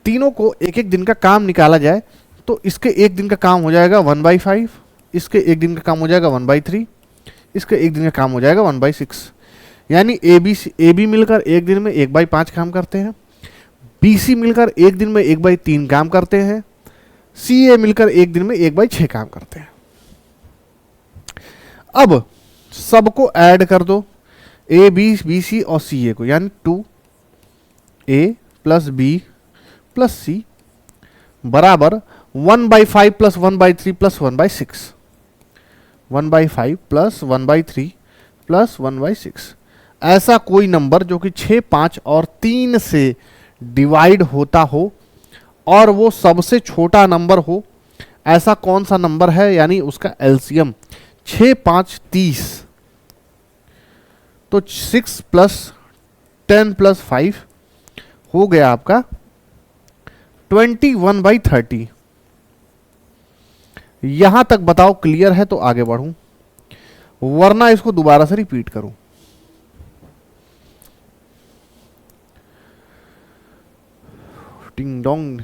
Speaker 1: तीनों को एक एक दिन का काम निकाला जाए तो इसके एक दिन का काम हो जाएगा 1/5, इसके एक दिन का काम हो जाएगा 1/3, इसके एक दिन का काम हो जाएगा 1/6, यानी ए बी मिलकर एक दिन में 1/5 काम करते हैं, बी सी मिलकर एक दिन में 1/3 काम करते हैं, सी ए मिलकर एक दिन में 1/6 काम करते हैं। अब सबको ऐड कर दो, ए बी सी और सी ए को, यानी 2a प्लस बी प्लस सी बराबर 1/5 प्लस 1/3 प्लस 1/6, 1/5 प्लस 1/3 प्लस 1/6। ऐसा कोई नंबर जो कि 6, 5 और 3 से डिवाइड होता हो और वो सबसे छोटा नंबर हो, ऐसा कौन सा नंबर है, यानी उसका एलसीएम 6, 5, 30, तो 6 प्लस 10 प्लस 5 हो गया आपका 21/30। यहां तक बताओ क्लियर है तो आगे बढ़ूं, वरना इसको दोबारा से रिपीट करूं। डिंग डोंग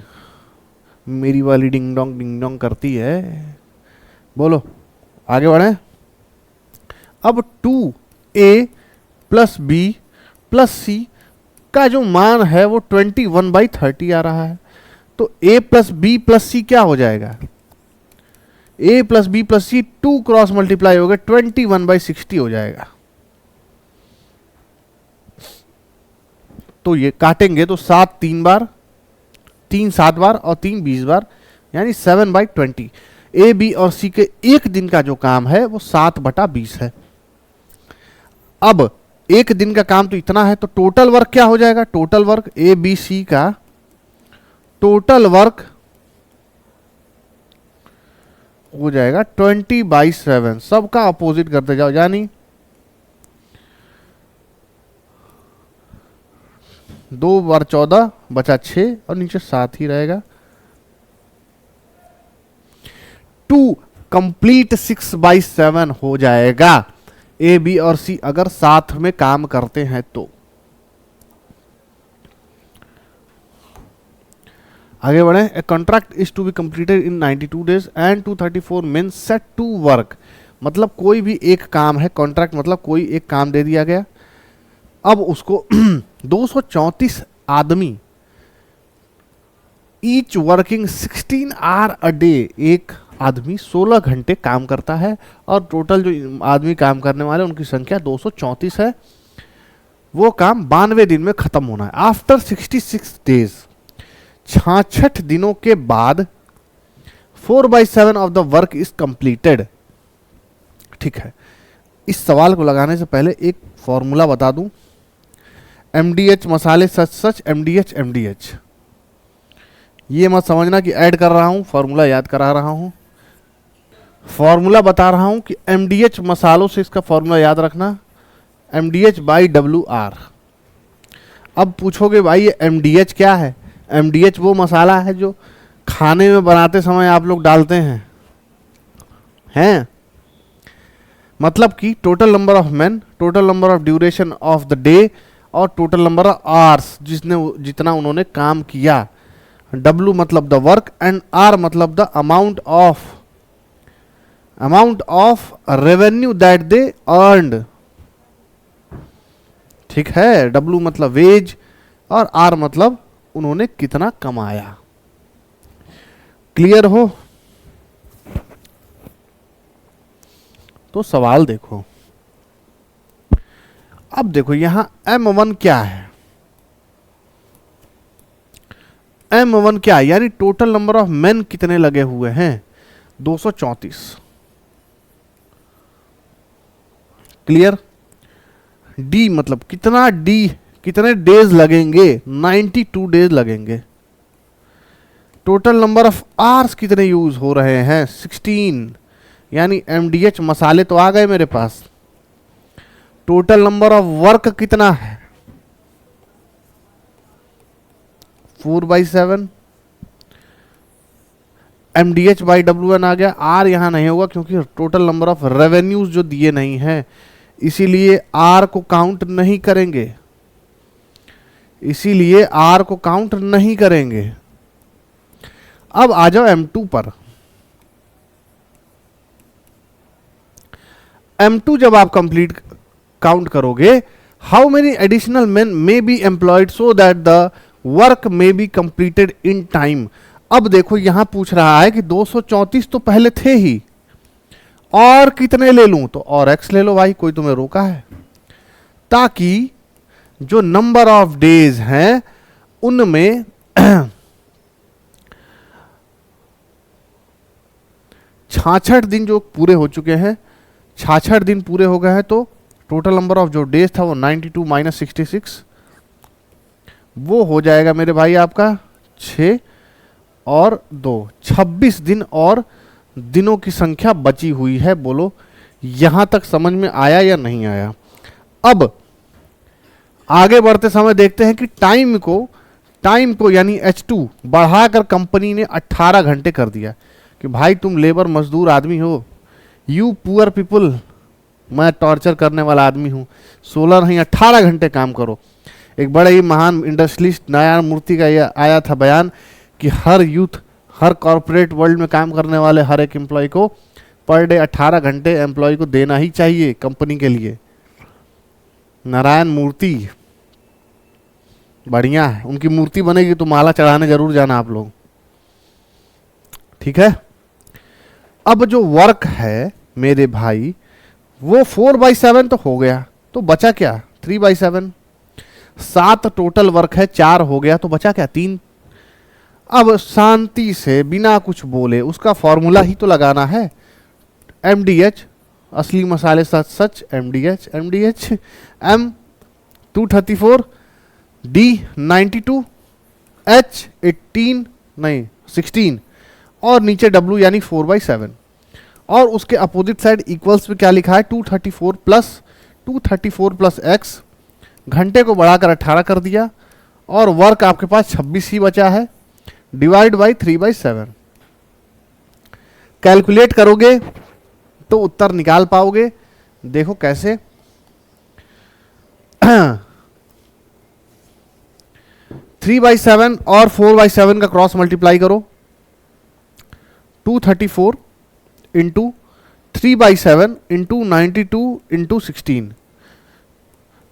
Speaker 1: मेरी वाली डिंग डोंग करती है, बोलो आगे बढ़े। अब 2a प्लस बी प्लस सी का जो मान है वो 21/30 आ रहा है, तो a plus B plus C क्या हो जाएगा, a plus B plus C 2 cross multiply हो गया 21/60 हो जाएगा। तो ये काटेंगे तो 7 3 बार, 3 7 बार और 3 20 बार, यानी 7/20। ए बी और सी के एक दिन का जो काम है वो 7/20 है। अब एक दिन का काम तो इतना है, तो टोटल वर्क क्या हो जाएगा? Total work A B C का टोटल वर्क हो जाएगा 20/7। सबका अपोजिट करते जाओ, यानी 2 बार 14 बचा 6 और नीचे 7 ही रहेगा। टू कंप्लीट 6/7 हो जाएगा ए बी और सी अगर साथ में काम करते हैं तो। आगे बढ़े। A contract is to be completed in 92 days and 234 men set to work. मतलब कोई भी एक काम है, कॉन्ट्रैक्ट मतलब कोई एक काम दे दिया गया, अब उसको 234 आदमी each working 16 hour a day, एक आदमी 16 घंटे काम करता है और टोटल जो आदमी काम करने वाले उनकी संख्या 234 है। वो काम 92 दिन में खत्म होना है। आफ्टर 66 डेज, 66 दिनों के बाद 4/7 of the work is completed. ठीक है, इस सवाल को लगाने से पहले एक फॉर्मूला बता दूं। MDH मसाले सच सच, MDH MDH, ये मत समझना कि ऐड कर रहा हूं, फॉर्मूला याद करा रहा हूं। फॉर्मूला बता रहा हूं कि MDH मसालों से इसका फॉर्मूला याद रखना, MDH/WR। अब पूछोगे भाई ये MDH क्या है? MDH वो मसाला है जो खाने में बनाते समय आप लोग डालते हैं। मतलब कि total number of man, total number of duration of the day और टोटल नंबर ऑफ आवर्स जितना उन्होंने काम किया। W मतलब द वर्क एंड R मतलब the amount of revenue that they earned. ठीक है, W मतलब वेज और R मतलब उन्होंने कितना कमाया। क्लियर हो? तो सवाल देखो। अब देखो यहां M1 क्या है? M1 क्या है? यानी टोटल नंबर ऑफ मेन कितने लगे हुए हैं? 234। क्लियर? D मतलब कितना, D कितने डेज लगेंगे? 92 डेज लगेंगे। टोटल नंबर ऑफ आवर्स कितने यूज हो रहे हैं? 16, यानी MDH मसाले तो आ गए मेरे पास। टोटल नंबर ऑफ वर्क कितना है? 4/7। MDH/WN आ गया। R यहां नहीं होगा क्योंकि टोटल नंबर ऑफ रेवेन्यूज जो दिए नहीं है, इसीलिए R को काउंट नहीं करेंगे, इसीलिए R को काउंट नहीं करेंगे। अब आ जाओ M2 पर। M2 जब आप कंप्लीट काउंट करोगे, how many additional main may be employed so that the work may be completed in time. अब देखो यहां पूछ रहा है कि 234 तो पहले थे ही, और कितने ले लूं? तो और एक्स ले लो भाई, कोई तुम्हें रोका है? ताकि जो नंबर ऑफ डेज हैं उनमें 66 दिन जो पूरे हो चुके हैं, 66 दिन पूरे हो गए हैं, तो टोटल नंबर ऑफ जो डेज था वो 92 - 66, वो हो जाएगा मेरे भाई आपका 6 और 2, 26 दिन और दिनों की संख्या बची हुई है। बोलो यहां तक समझ में आया या नहीं आया? अब आगे बढ़ते समय देखते हैं कि टाइम को यानी H2 बढ़ाकर कंपनी ने 18 घंटे कर दिया कि भाई तुम लेबर मजदूर आदमी हो, यू पुअर पीपुल, मैं टॉर्चर करने वाला आदमी हूं, 16 नहीं 18 घंटे काम करो। एक बड़े ही महान इंडस्ट्रियलिस्ट न्यायमूर्ति का यह आया था बयान कि हर यूथ, हर कॉरपोरेट वर्ल्ड में काम करने वाले हर एक एम्प्लॉय को पर डे 18 घंटे एम्प्लॉय को देना ही चाहिए कंपनी के लिए। नारायण मूर्ति बढ़िया है, उनकी मूर्ति बनेगी तो माला चढ़ाने जरूर जाना आप लोग। ठीक है, अब जो वर्क है मेरे भाई वो 4/7 तो हो गया, तो बचा क्या? 3/7। 7 टोटल वर्क है, 4 हो गया तो बचा क्या 3। अब शांति से बिना कुछ बोले उसका फॉर्मूला ही तो लगाना है, MDH, असली मसाले सच सच, MDH MDH, M 234, D 92, H 18 नहीं 16 और नीचे W यानी 4/7 और उसके अपोजिट साइड इक्वल्स पे क्या लिखा है 234 प्लस x, घंटे को बढ़ाकर 18 कर दिया और वर्क आपके पास 26 ही बचा है, डिवाइड बाई 3/7। कैलकुलेट करोगे तो उत्तर निकाल पाओगे। देखो कैसे 3/7 और 4/7 का क्रॉस मल्टीप्लाई करो, 234 इंटू 3/7 इंटू 92 इंटू 16।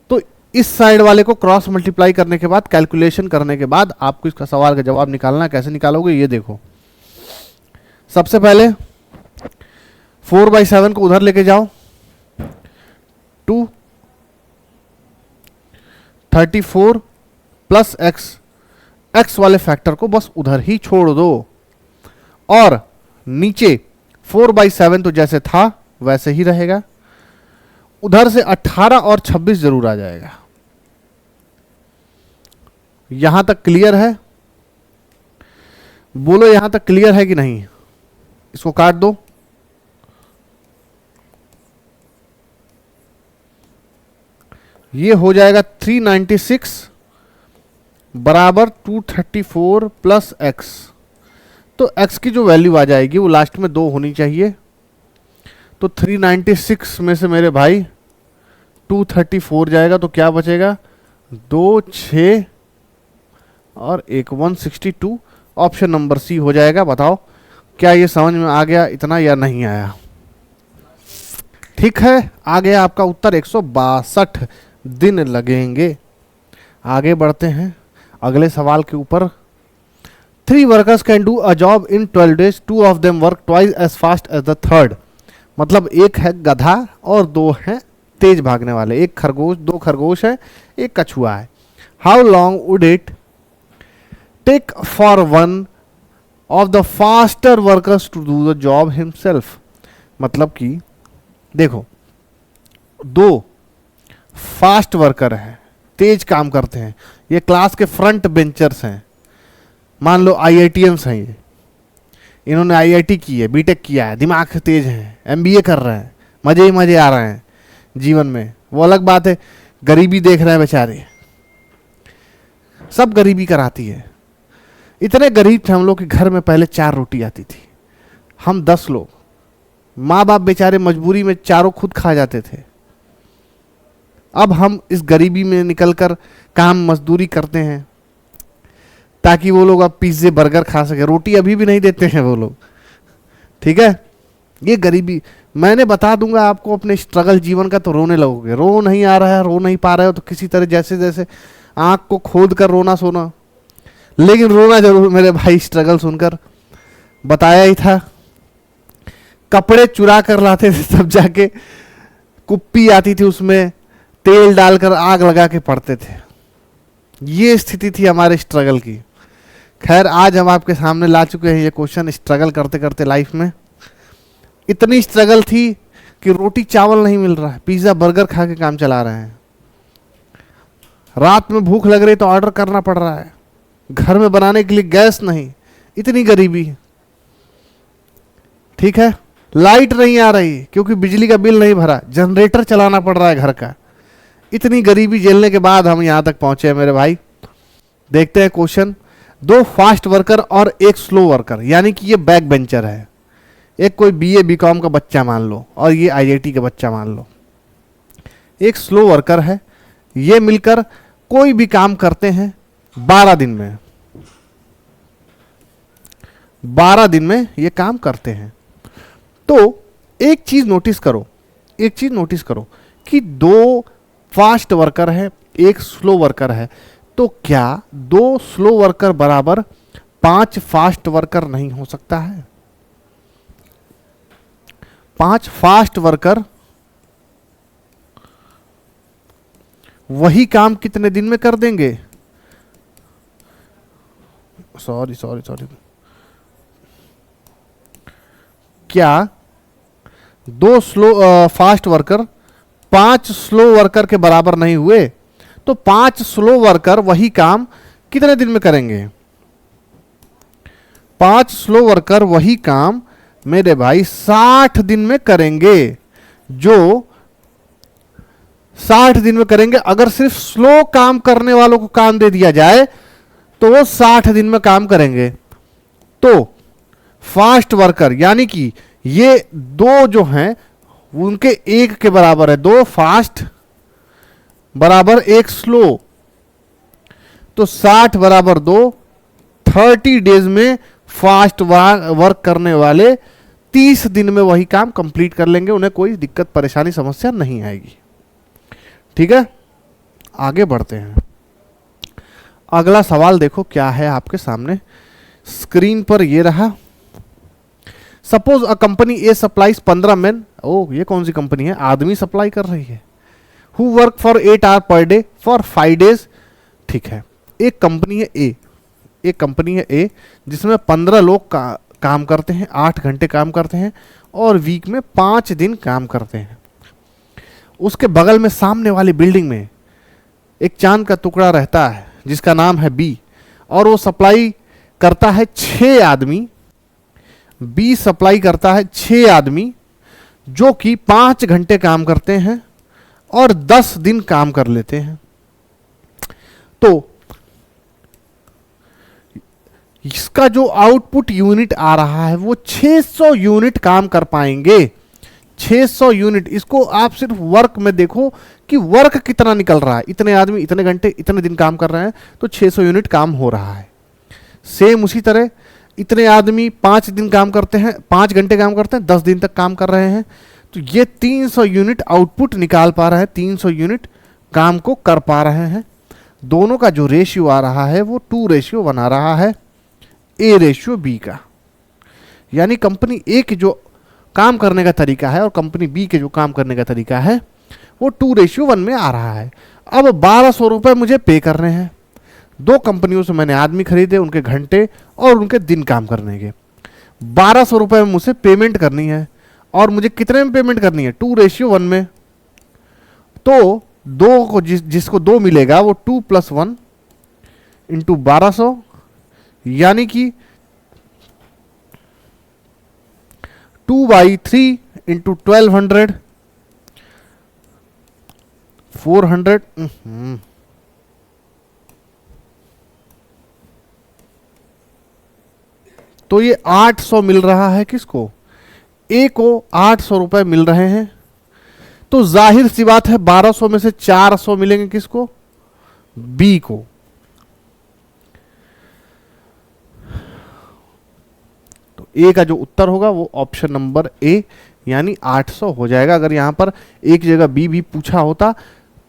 Speaker 1: तो इस साइड वाले को क्रॉस मल्टीप्लाई करने के बाद, कैलकुलेशन करने के बाद आपको इसका सवाल का जवाब निकालना है। कैसे निकालोगे ये देखो, सबसे पहले 4/7 को उधर लेके जाओ, 234 प्लस x वाले फैक्टर को बस उधर ही छोड़ दो और नीचे 4/7 तो जैसे था वैसे ही रहेगा, उधर से 18 और 26 जरूर आ जाएगा। यहां तक क्लियर है? बोलो यहां तक क्लियर है कि नहीं? इसको काट दो, ये हो जाएगा 396 बराबर 234 प्लस x। तो x की जो वैल्यू आ जाएगी वो लास्ट में 2 होनी चाहिए। तो 396 में से मेरे भाई 234 जाएगा तो क्या बचेगा 2 6 और 1 162। ऑप्शन नंबर सी हो जाएगा। बताओ क्या ये समझ में आ गया इतना या नहीं आया? ठीक है, आ गया आपका उत्तर 162 दिन लगेंगे। आगे बढ़ते हैं अगले सवाल के ऊपर। 3 workers can do a job in 12 days, 2 of them work twice as fast as the third. मतलब एक है गधा और 2 हैं तेज भागने वाले, एक खरगोश, 2 खरगोश है, एक कछुआ है। How long would it take for one of the faster workers to do the job himself. मतलब कि देखो 2 फास्ट वर्कर हैं, तेज काम करते हैं, ये क्लास के फ्रंट बेंचर्स हैं, मान लो IITians हैं, ये इन्होंने IIT की है, बीटेक किया है, दिमाग तेज हैं, MBA कर रहे हैं, मजे ही मजे आ रहे हैं जीवन में। वो अलग बात है, गरीबी देख रहे हैं बेचारे, सब गरीबी कराती है। इतने गरीब थे हम लोग कि घर में पहले 4 रोटी आती थी, हम 10 लोग, माँ बाप बेचारे मजबूरी में चारों खुद खा जाते थे। अब हम इस गरीबी में निकलकर काम मजदूरी करते हैं ताकि वो लोग अब पिज्जे बर्गर खा सके। रोटी अभी भी नहीं देते हैं वो लोग, ठीक है। ये गरीबी मैंने बता दूंगा आपको अपने स्ट्रगल जीवन का तो रोने लगोगे। रो नहीं आ रहा है, रो नहीं पा रहे हो तो किसी तरह जैसे जैसे आंख को खोद कर रोना सोना, लेकिन रोना जरूर मेरे भाई। स्ट्रगल सुनकर बताया ही था, कपड़े चुरा कर लाते थे तब जाके कुप्पी आती थी, उसमें तेल डालकर आग लगा के पड़ते थे। ये स्थिति थी हमारे स्ट्रगल की। खैर आज हम आपके सामने ला चुके हैं ये क्वेश्चन। स्ट्रगल करते करते लाइफ में इतनी स्ट्रगल थी कि रोटी चावल नहीं मिल रहा है, पिज्जा बर्गर खा के काम चला रहे हैं। रात में भूख लग रही तो ऑर्डर करना पड़ रहा है, घर में बनाने के लिए गैस नहीं, इतनी गरीबी। ठीक है, लाइट नहीं आ रही क्योंकि बिजली का बिल नहीं भरा, जनरेटर चलाना पड़ रहा है घर का। इतनी गरीबी झेलने के बाद हम यहां तक पहुंचे हैं मेरे भाई। देखते हैं क्वेश्चन। 2 फास्ट वर्कर और 1 स्लो वर्कर, यानी कि ये बैक बेंचर है। एक कोई BA BCom का बच्चा मान लो और ये IIT का बच्चा मान लो। एक स्लो वर्कर है, ये मिलकर कोई भी काम करते हैं 12 दिन में। 12 दिन में ये काम करते हैं। तो एक चीज नोटिस करो, एक चीज नोटिस करो कि 2 फास्ट वर्कर है, 1 स्लो वर्कर है, तो क्या 2 स्लो वर्कर बराबर 5 फास्ट वर्कर नहीं हो सकता है? 5 फास्ट वर्कर वही काम कितने दिन में कर देंगे? सॉरी सॉरी सॉरी, क्या दो फास्ट वर्कर 5 स्लो वर्कर के बराबर नहीं हुए? तो 5 स्लो वर्कर वही काम कितने दिन में करेंगे? 5 स्लो वर्कर वही काम मेरे भाई 60 दिन में करेंगे। जो 60 दिन में करेंगे। अगर सिर्फ स्लो काम करने वालों को काम दे दिया जाए तो वो 60 दिन में काम करेंगे। तो फास्ट वर्कर यानी कि ये दो जो हैं उनके एक के बराबर है, 2 फास्ट बराबर 1 स्लो, तो 60 बराबर 2, 30 डेज में फास्ट वर्क करने वाले 30 दिन में वही काम कंप्लीट कर लेंगे, उन्हें कोई दिक्कत परेशानी समस्या नहीं आएगी। ठीक है, आगे बढ़ते हैं। अगला सवाल देखो क्या है आपके सामने स्क्रीन पर, ये रहा। Suppose a company A supplies 15 man, ओ ये कौन सी कंपनी है, आदमी सप्लाई कर रही है, who work for 8 hour per day for 5 days. ठीक है, एक कंपनी है ए, एक कंपनी है ए जिसमें 15 लोग काम करते हैं, 8 घंटे काम करते हैं और वीक में 5 दिन काम करते हैं। उसके बगल में सामने वाली बिल्डिंग में एक चांद का टुकड़ा रहता है जिसका नाम है बी, और वो सप्लाई करता है 6 आदमी। बी सप्लाई करता है 6 आदमी जो कि 5 घंटे काम करते हैं और 10 दिन काम कर लेते हैं। तो इसका जो आउटपुट यूनिट आ रहा है वो 600 यूनिट काम कर पाएंगे। 600 यूनिट, इसको आप सिर्फ वर्क में देखो कि वर्क कितना निकल रहा है, इतने आदमी इतने घंटे इतने दिन काम कर रहे हैं तो 600 यूनिट काम हो रहा है। सेम उसी तरह इतने आदमी 5 दिन काम करते हैं, 5 घंटे काम करते हैं, 10 दिन तक काम कर रहे हैं, तो ये 300 यूनिट आउटपुट निकाल पा रहे हैं, 300 यूनिट काम को कर पा रहे हैं। दोनों का जो रेशियो आ रहा है वो 2 रेशियो बना रहा है ए रेशियो बी का। यानी कंपनी ए के जो काम करने का तरीका है और कंपनी बी के जो काम करने का तरीका है वो 2:1 में आ रहा है। अब 1200 रुपये मुझे पे करने हैं। 2 कंपनियों से मैंने आदमी खरीदे, उनके घंटे और उनके दिन काम करने के। 1200 रुपये में मुझसे पेमेंट करनी है, और मुझे कितने में पेमेंट करनी है? 2:1 में। तो 2 को जिसको 2 मिलेगा वो 2 + 1 इंटू 1200, यानी कि 2/3 इंटू 1200, 400। तो ये 800 मिल रहा है किसको? ए को 800 रुपए मिल रहे हैं। तो जाहिर सी बात है 1200 में से 400 मिलेंगे किसको? बी को। तो ए का जो उत्तर होगा वो ऑप्शन नंबर ए यानी 800 हो जाएगा। अगर यहां पर एक जगह बी भी पूछा होता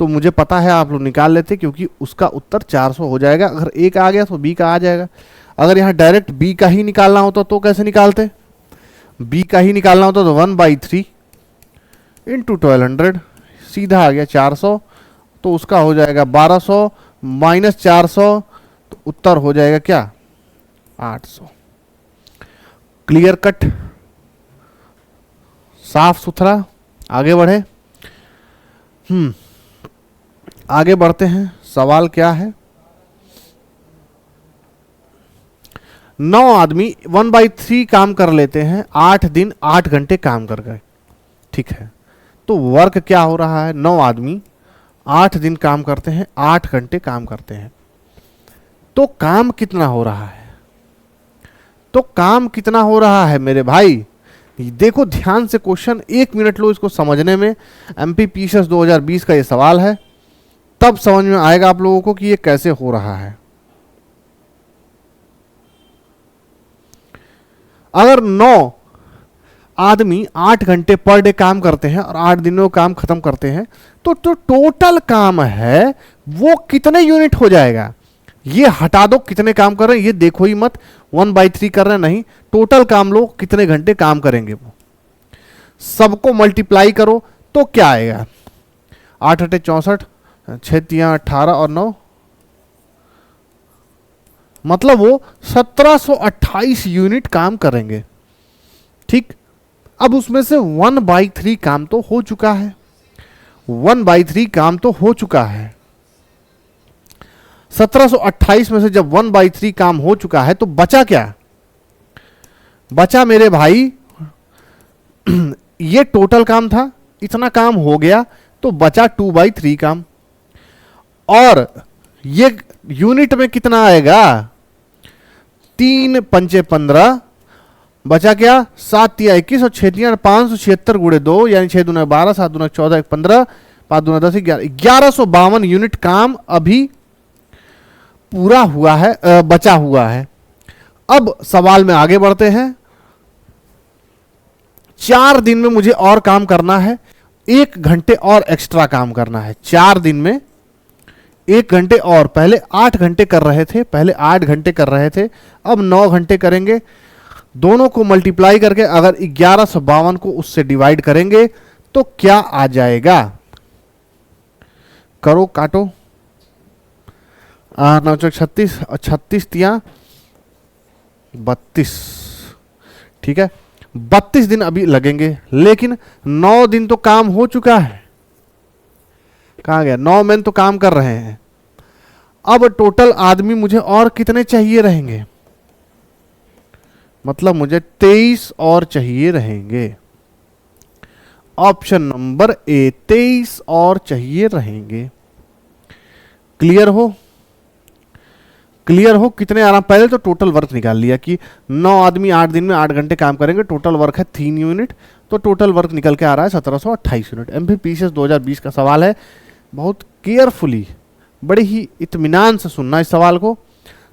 Speaker 1: तो मुझे पता है आप लोग निकाल लेते, क्योंकि उसका उत्तर 400 हो जाएगा। अगर ए का आ गया तो बी का आ जाएगा। अगर यहाँ डायरेक्ट बी का ही निकालना होता तो कैसे निकालते? बी का ही निकालना होता तो 1/3 इंटू 1200, सीधा आ गया 400। तो उसका हो जाएगा 1200 माइनस 400, तो उत्तर हो जाएगा क्या? 800। क्लियर कट, साफ सुथरा। आगे बढ़े। आगे बढ़ते हैं। सवाल क्या है? 9 आदमी 1/3 काम कर लेते हैं, 8 दिन 8 घंटे काम कर गए। ठीक है, तो वर्क क्या हो रहा है? 9 आदमी 8 दिन काम करते हैं, 8 घंटे काम करते हैं। तो काम कितना हो रहा है? तो काम कितना हो रहा है मेरे भाई? देखो ध्यान से क्वेश्चन, 1 मिनट लो इसको समझने में। एमपीपीएसएस 2020 का ये सवाल है, तब समझ में आएगा आप लोगों को कि ये कैसे हो रहा है। अगर 9 आदमी 8 घंटे पर डे काम करते हैं और 8 दिनों काम खत्म करते हैं, तो टोटल काम है वो कितने यूनिट हो जाएगा? ये हटा दो, कितने काम कर रहे हैं ये देखो ही मत, 1/3 कर रहे हैं नहीं, टोटल काम लो, कितने घंटे काम करेंगे वो सबको मल्टीप्लाई करो तो क्या आएगा? 8 × 8 = 64, 6 तिया 18 और 9, मतलब वो 1728 यूनिट काम करेंगे। ठीक, अब उसमें से 1/3 काम तो हो चुका है, 1/3 काम तो हो चुका है। 1728 में से जब 1/3 काम हो चुका है तो बचा क्या? बचा मेरे भाई ये टोटल काम था, इतना काम हो गया तो बचा 2/3 काम। और ये यूनिट में कितना आएगा? 3 पंचे 15, बचा क्या? 7 तिया 21 और 6 तिया 576 गुणे 2 यानी 6 दूना 12, 7 दूना 14, 1 15, 5 दूना 10, 1152 यूनिट काम अभी पूरा हुआ है, बचा हुआ है। अब सवाल में आगे बढ़ते हैं। 4 दिन में मुझे और काम करना है, 1 घंटे और एक्स्ट्रा काम करना है। 4 दिन में 1 घंटे और, पहले 8 घंटे कर रहे थे, पहले 8 घंटे कर रहे थे, अब 9 घंटे करेंगे। दोनों को मल्टीप्लाई करके अगर 1152 को उससे डिवाइड करेंगे तो क्या आ जाएगा? करो, काटो। 9 चौक 36 और 36 तिया 32। ठीक है, 32 दिन अभी लगेंगे, लेकिन 9 दिन तो काम हो चुका है। कहाँ गया? 9 मैन तो काम कर रहे हैं। अब टोटल आदमी मुझे और कितने चाहिए रहेंगे? मतलब मुझे 23 और चाहिए रहेंगे। ऑप्शन नंबर ए, 23 और चाहिए रहेंगे। क्लियर हो? क्लियर हो? कितने आराम, पहले तो टोटल वर्क निकाल लिया कि 9 आदमी 8 दिन में 8 घंटे काम करेंगे, टोटल वर्क है 3 यूनिट, तो टोटल वर्क निकल के आ रहा है 1728 यूनिट। एमपीपीसीएस 2020 का सवाल है, बहुत केयरफुली, बड़े ही इत्मीनान से सुनना इस सवाल को।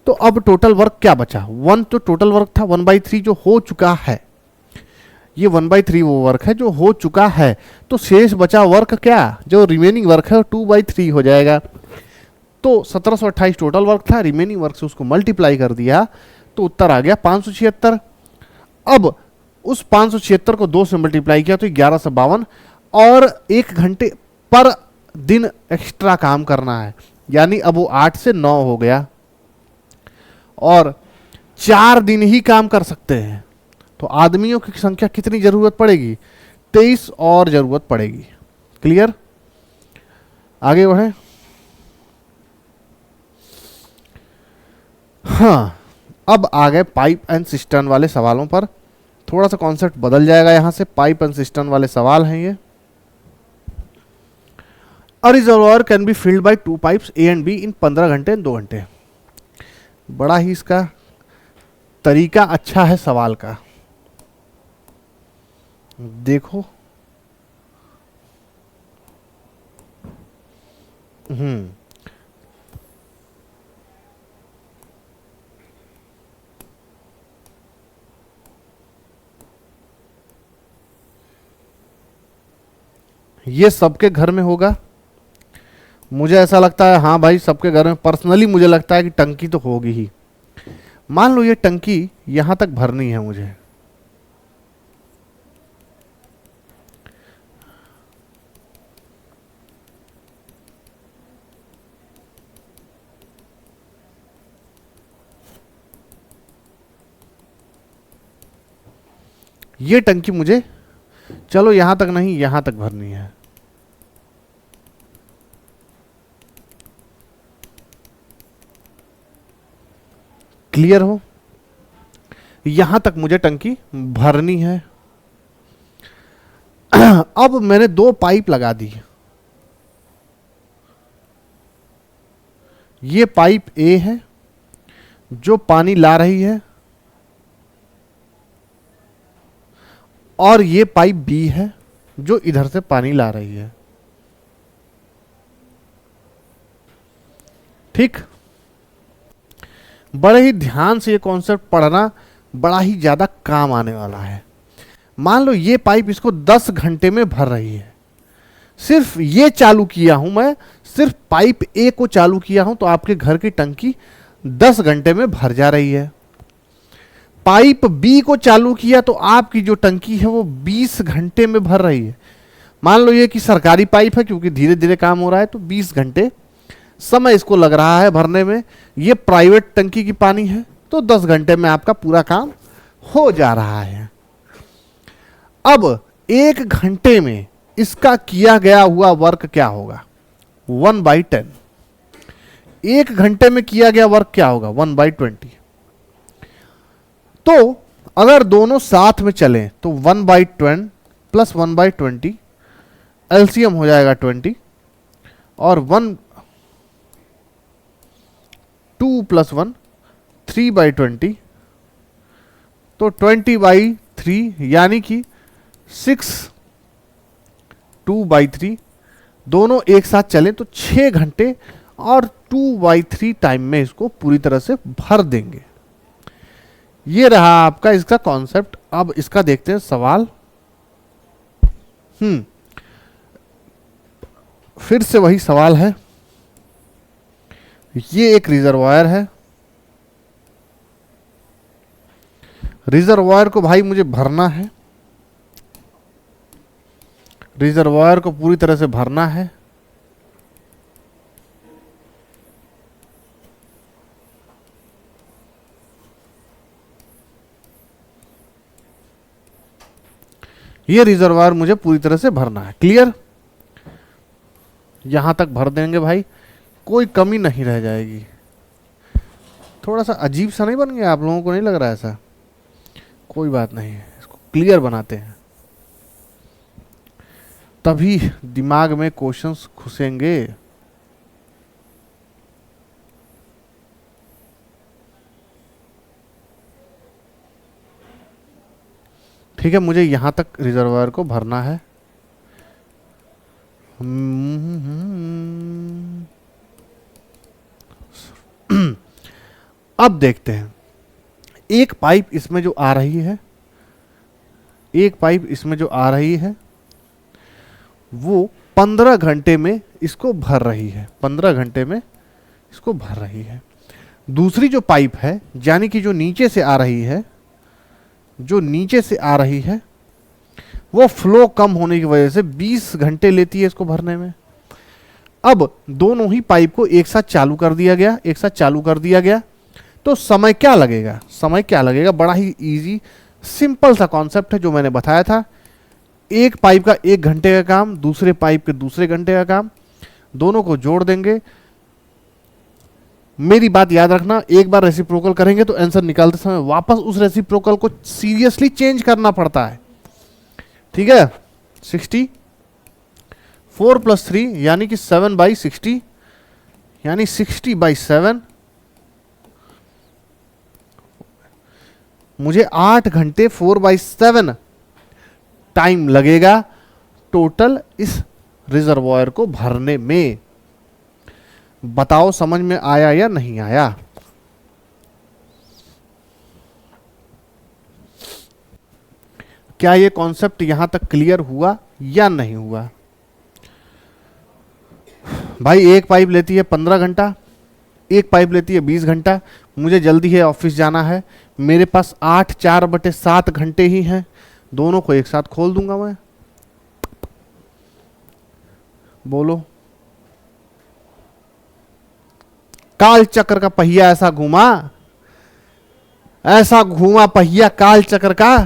Speaker 1: तो अब टोटल वर्क क्या बचा? 1 तो टोटल वर्क था, 1/3 जो हो चुका है, ये 1/3 वो वर्क है जो हो चुका है, तो शेष बचा वर्क क्या? जो रिमेनिंग वर्क है वो 2/3 हो जाएगा। तो 1728 टोटल वर्क था, रिमेनिंग वर्क से उसको मल्टीप्लाई कर दिया तो उत्तर आ गया 576। अब उस 576 को 2 से मल्टीप्लाई किया तो 1152, और 1 घंटे पर दिन एक्स्ट्रा काम करना है, यानी अब वो 8 से 9 हो गया, और 4 दिन ही काम कर सकते हैं। तो आदमियों की संख्या कितनी जरूरत पड़ेगी? 23 और जरूरत पड़ेगी। क्लियर? आगे बढ़े। हाँ, अब आ गए पाइप एंड सिस्टर्न वाले सवालों पर। थोड़ा सा कॉन्सेप्ट बदल जाएगा यहां से। पाइप एंड सिस्टर्न वाले सवाल हैं ये। A reservoir can be filled by 2 pipes A and B in 15 घंटे 2 घंटे। बड़ा ही इसका तरीका अच्छा है सवाल का, देखो। ये सबके घर में होगा, मुझे ऐसा लगता है। हाँ भाई, सबके घर में। पर्सनली मुझे लगता है कि टंकी तो होगी ही। मान लो ये टंकी यहां तक भरनी है मुझे, ये टंकी मुझे, चलो यहां तक नहीं, यहां तक भरनी है। क्लियर हो? यहां तक मुझे टंकी भरनी है। अब मैंने 2 पाइप लगा दी। ये पाइप ए है जो पानी ला रही है, और ये पाइप बी है जो इधर से पानी ला रही है। ठीक, बड़े ही ध्यान से ये कॉन्सेप्ट पढ़ना, बड़ा ही ज्यादा काम आने वाला है। मान लो ये पाइप इसको 10 घंटे में भर रही है। सिर्फ ये चालू किया हूं मैं, सिर्फ पाइप ए को चालू किया हूं तो आपके घर की टंकी 10 घंटे में भर जा रही है। पाइप बी को चालू किया तो आपकी जो टंकी है वो 20 घंटे में भर रही है। मान लो ये कि सरकारी पाइप है, क्योंकि धीरे धीरे काम हो रहा है तो 20 घंटे समय इसको लग रहा है भरने में। ये प्राइवेट टंकी की पानी है तो 10 घंटे में आपका पूरा काम हो जा रहा है। अब 1 घंटे में इसका किया गया हुआ वर्क क्या होगा? 1/10। 1 घंटे में किया गया वर्क क्या होगा? 1/20। तो अगर दोनों साथ में चलें तो 1/10 प्लस 1/20 एलसीएम हो जाएगा 20, और 2 प्लस 1 3/20, तो 20/3 यानी कि 6 2/3 दोनों एक साथ चलें तो 6 घंटे और 2/3 टाइम में इसको पूरी तरह से भर देंगे। ये रहा आपका इसका कॉन्सेप्ट। अब इसका देखते हैं सवाल। फिर से वही सवाल है। ये एक रिजर्वायर है। रिजर्वायर को भाई मुझे भरना है, रिजर्वायर को पूरी तरह से भरना है। ये रिजर्वायर मुझे पूरी तरह से भरना है। क्लियर? यहां तक भर देंगे भाई, कोई कमी नहीं रह जाएगी। थोड़ा सा अजीब सा नहीं बन गया? आप लोगों को नहीं लग रहा ऐसा? कोई बात नहीं है, इसको क्लियर बनाते हैं, तभी दिमाग में क्वेश्चंस घुसेंगे। ठीक है, मुझे यहां तक रिजर्वायर को भरना है। अब देखते हैं, एक पाइप इसमें जो आ रही है, एक पाइप इसमें जो आ रही है वो 15 घंटे में इसको भर रही है, 15 घंटे में इसको भर रही है। दूसरी जो पाइप है, यानी कि जो नीचे से आ रही है, जो नीचे से आ रही है, वो फ्लो कम होने की वजह से 20 घंटे लेती है इसको भरने में। अब दोनों ही पाइप को एक साथ चालू कर दिया गया, एक साथ चालू कर दिया गया, तो समय क्या लगेगा? समय क्या लगेगा? बड़ा ही इजी सिंपल सा कॉन्सेप्ट है जो मैंने बताया था। एक पाइप का 1 घंटे का काम, दूसरे पाइप के दूसरे घंटे का काम, दोनों को जोड़ देंगे। मेरी बात याद रखना, एक बार रेसिप्रोकल करेंगे तो आंसर निकालते समय वापस उस रेसिप्रोकल को सीरियसली चेंज करना पड़ता है। ठीक है? 60 4 + 3 यानी कि 7/60, यानी 60/7। मुझे 8 घंटे 4/7 टाइम लगेगा टोटल इस रिजर्वायर को भरने में। बताओ समझ में आया या नहीं आया? क्या ये कॉन्सेप्ट यहां तक क्लियर हुआ या नहीं हुआ? भाई एक पाइप लेती है 15 घंटा, एक पाइप लेती है 20 घंटा। मुझे जल्दी है, ऑफिस जाना है, मेरे पास 8 4/7 घंटे ही हैं, दोनों को एक साथ खोल दूंगा मैं। बोलो। काल चक्र का पहिया ऐसा घूमा, ऐसा घूमा पहिया काल चक्र का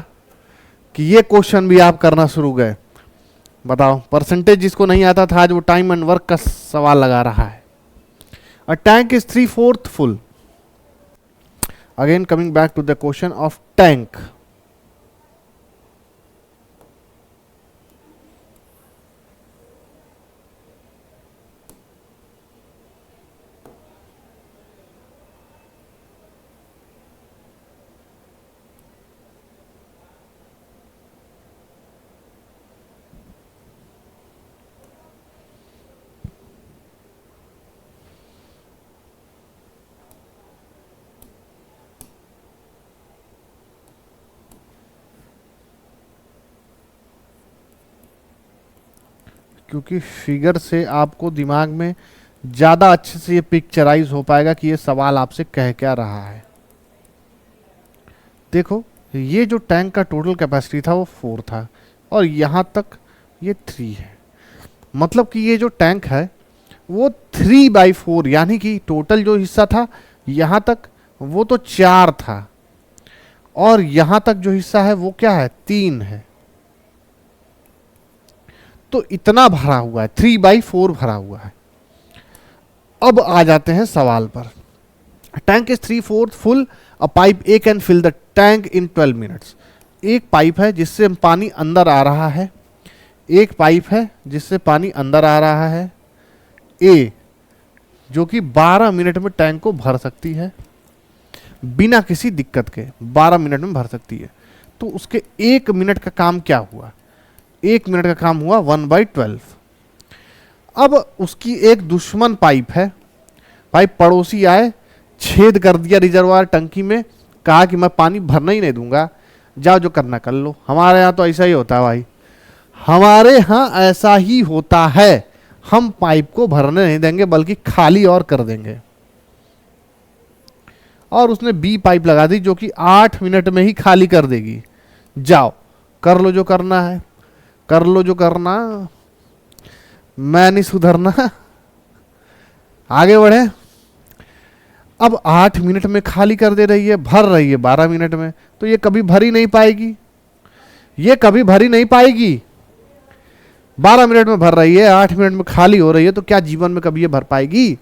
Speaker 1: कि ये क्वेश्चन भी आप करना शुरू गए। बताओ, परसेंटेज जिसको नहीं आता था आज वो टाइम एंड वर्क का सवाल लगा रहा है। A tank is 3/4 full. Again coming back to the question of tank. क्योंकि फिगर से आपको दिमाग में ज़्यादा अच्छे से ये पिक्चराइज हो पाएगा कि ये सवाल आपसे कह क्या रहा है। देखो, ये जो टैंक का टोटल कैपेसिटी था वो 4 था, और यहाँ तक ये 3 है। मतलब कि ये जो टैंक है वो 3/4, यानी कि टोटल जो हिस्सा था यहाँ तक वो तो 4 था, और यहाँ तक जो हिस्सा है वो क्या है, 3 है। तो इतना भरा हुआ है, 3/4 भरा हुआ है। अब आ जाते हैं सवाल पर। Tank is 3/4 full, a pipe A can fill the tank in 12 minutes. एक पाइप है जिससे पानी अंदर आ रहा है, एक पाइप है जिससे पानी अंदर आ रहा है ए, जो कि 12 मिनट में टैंक को भर सकती है बिना किसी दिक्कत के, 12 मिनट में भर सकती है। तो उसके 1 मिनट का काम क्या हुआ, 1 मिनट का काम हुआ 1/12। अब उसकी एक दुश्मन पाइप है, पाइप पड़ोसी आए, छेद कर दिया रिजर्वायर टंकी में, कहा कि मैं पानी भरना ही नहीं दूंगा, जाओ जो करना कर लो। हमारे यहाँ तो ऐसा ही होता है भाई, हमारे यहाँ ऐसा ही होता है। हम पाइप को भरने नहीं देंगे बल्कि खाली और कर देंगे। और उसने बी पाइप लगा दी जो कि 8 मिनट में ही खाली कर देगी। जाओ कर लो जो करना है, कर लो जो करना, मैं नहीं सुधरना, आगे बढ़े। अब 8 मिनट में खाली कर दे रही है, भर रही है 12 मिनट में, तो ये कभी भर ही नहीं पाएगी, ये कभी भर ही नहीं पाएगी। 12 मिनट में भर रही है, 8 मिनट में खाली हो रही है, तो क्या जीवन में कभी ये भर पाएगी?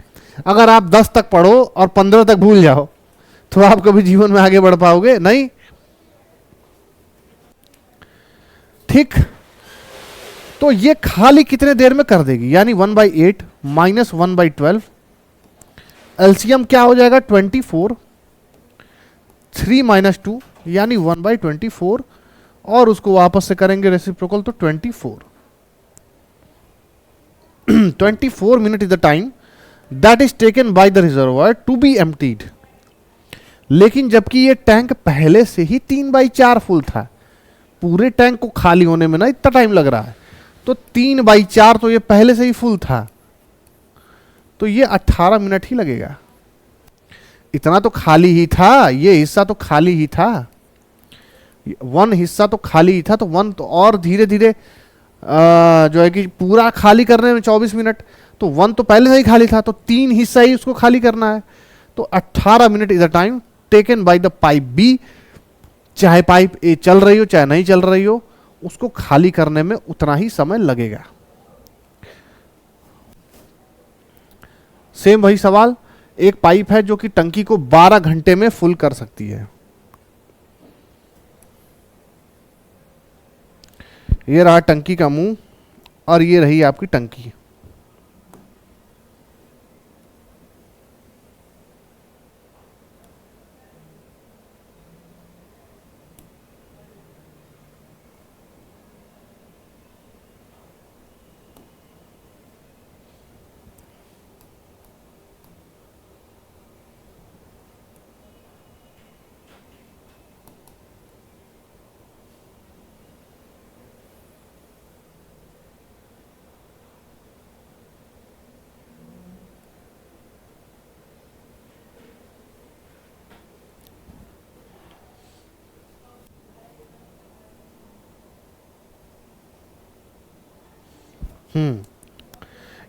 Speaker 1: अगर आप 10 तक पढ़ो और 15 तक भूल जाओ तो आप कभी जीवन में आगे बढ़ पाओगे नहीं। ठीक, तो ये खाली कितने देर में कर देगी, यानी 1/8 माइनस 1/12, एलसीएम क्या हो जाएगा 24, 3 माइनस 2 यानी 1/24, और उसको वापस से करेंगे रेसिप्रोकल तो 24। 24 minute is the time that is taken by the reservoir to be emptied. लेकिन जबकि ये टैंक पहले से ही 3/4 फुल था, पूरे टैंक को खाली होने में ना इतना टाइम लग रहा है, तो 3/4 तो ये पहले से ही फुल था, तो ये 18 मिनट ही लगेगा। इतना तो खाली ही था, ये हिस्सा तो खाली ही था, 1 हिस्सा तो खाली ही था, तो 1 तो और धीरे धीरे जो है कि पूरा खाली करने में 24 मिनट, तो 1 तो पहले से ही खाली था, तो 3 हिस्सा ही उसको खाली करना है। तो 18 minute is the time taken by the pipe B. चाहे पाइप ए चल रही हो चाहे नहीं चल रही हो, उसको खाली करने में उतना ही समय लगेगा। सेम वही सवाल, एक पाइप है जो कि टंकी को 12 घंटे में फुल कर सकती है। ये रहा टंकी का मुंह और ये रही आपकी टंकी।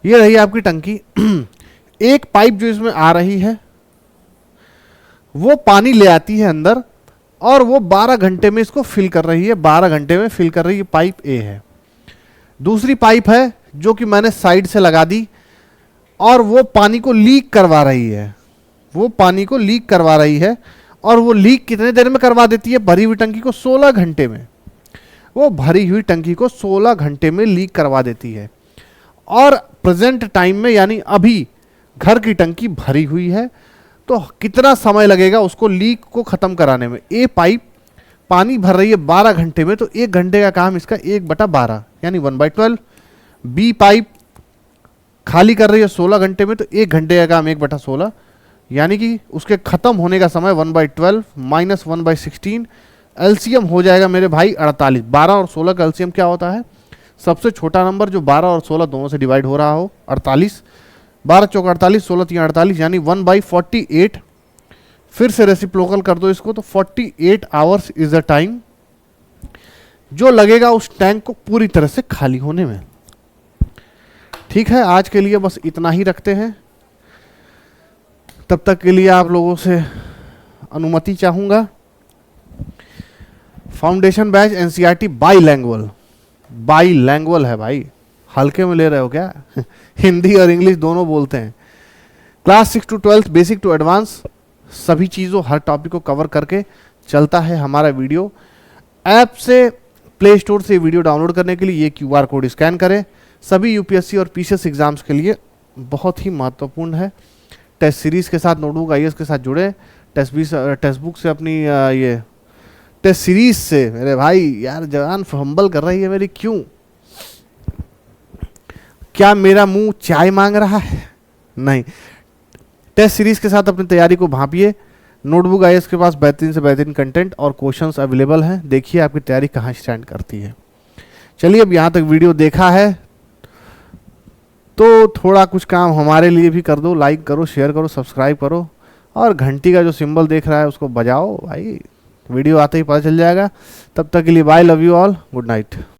Speaker 1: ये रही आपकी टंकी। एक पाइप जो इसमें आ रही है वो पानी ले आती है अंदर, और वो 12 घंटे में इसको फिल कर रही है, 12 घंटे में फिल कर रही है, पाइप ए है। दूसरी पाइप है जो कि मैंने साइड से लगा दी, और वो पानी को लीक करवा रही है, वो पानी को लीक करवा रही है। और वो लीक कितने देर में करवा देती है, भरी हुई टंकी को 16 घंटे में, वो भरी हुई टंकी को 16 घंटे में लीक करवा देती है। और प्रेजेंट टाइम में यानी अभी घर की टंकी भरी हुई है, तो कितना समय लगेगा उसको लीक को खत्म कराने में। ए पाइप पानी भर रही है 12 घंटे में, तो 1 घंटे का काम इसका 1/12 यानी 1/12। बी पाइप खाली कर रही है 16 घंटे में, तो 1 घंटे का काम 1/16 यानी कि उसके खत्म होने का समय 1/12 माइनस 1/16। एलसीएम हो जाएगा मेरे भाई 48। 12 और 16 का एलसीएम क्या होता है, सबसे छोटा नंबर जो 12 और 16 दोनों से डिवाइड हो रहा हो, 48। 12 चौक 48, 16 3 48 यानी 1/48। फिर से रेसिप्रोकल कर दो इसको, तो 48 आवर्स इज द टाइम जो लगेगा उस टैंक को पूरी तरह से खाली होने में। ठीक है, आज के लिए बस इतना ही रखते हैं। तब तक के लिए आप लोगों से अनुमति चाहूंगा। फाउंडेशन बैच एनसीईआरटी बाईलैंग्वेल है भाई, हल्के में ले रहे हो क्या? हिंदी और इंग्लिश दोनों बोलते हैं। Class 6 to 12 basic to advance सभी चीज़ों हर टॉपिक को कवर करके चलता है हमारा वीडियो। ऐप से प्ले स्टोर से वीडियो डाउनलोड करने के लिए ये QR कोड स्कैन करें। सभी यूपीएससी और पीसीएस एग्जाम्स के लिए बहुत ही महत्वपूर्ण है। टेस्ट सीरीज के साथ नोटबुक आईएएस के साथ जुड़े। टेक्स्ट बुक से अपनी ये टेस्ट सीरीज से मेरे भाई यार जवान फंबल कर रही है मेरी, क्यों? क्या मेरा मुंह चाय मांग रहा है? नहीं, टेस्ट सीरीज के साथ अपनी तैयारी को भांपिए। नोटबुक आईएएस के पास बेहतरीन से बेहतरीन कंटेंट और क्वेश्चंस अवेलेबल हैं। देखिए आपकी तैयारी कहाँ स्टैंड करती है। चलिए, अब यहाँ तक वीडियो देखा है तो थोड़ा कुछ काम हमारे लिए भी कर दो। लाइक करो, शेयर करो, सब्सक्राइब करो और घंटी का जो सिंबल देख रहा है उसको बजाओ भाई। वीडियो आते ही पता चल जाएगा। तब तक के लिए bye, love you all, good night.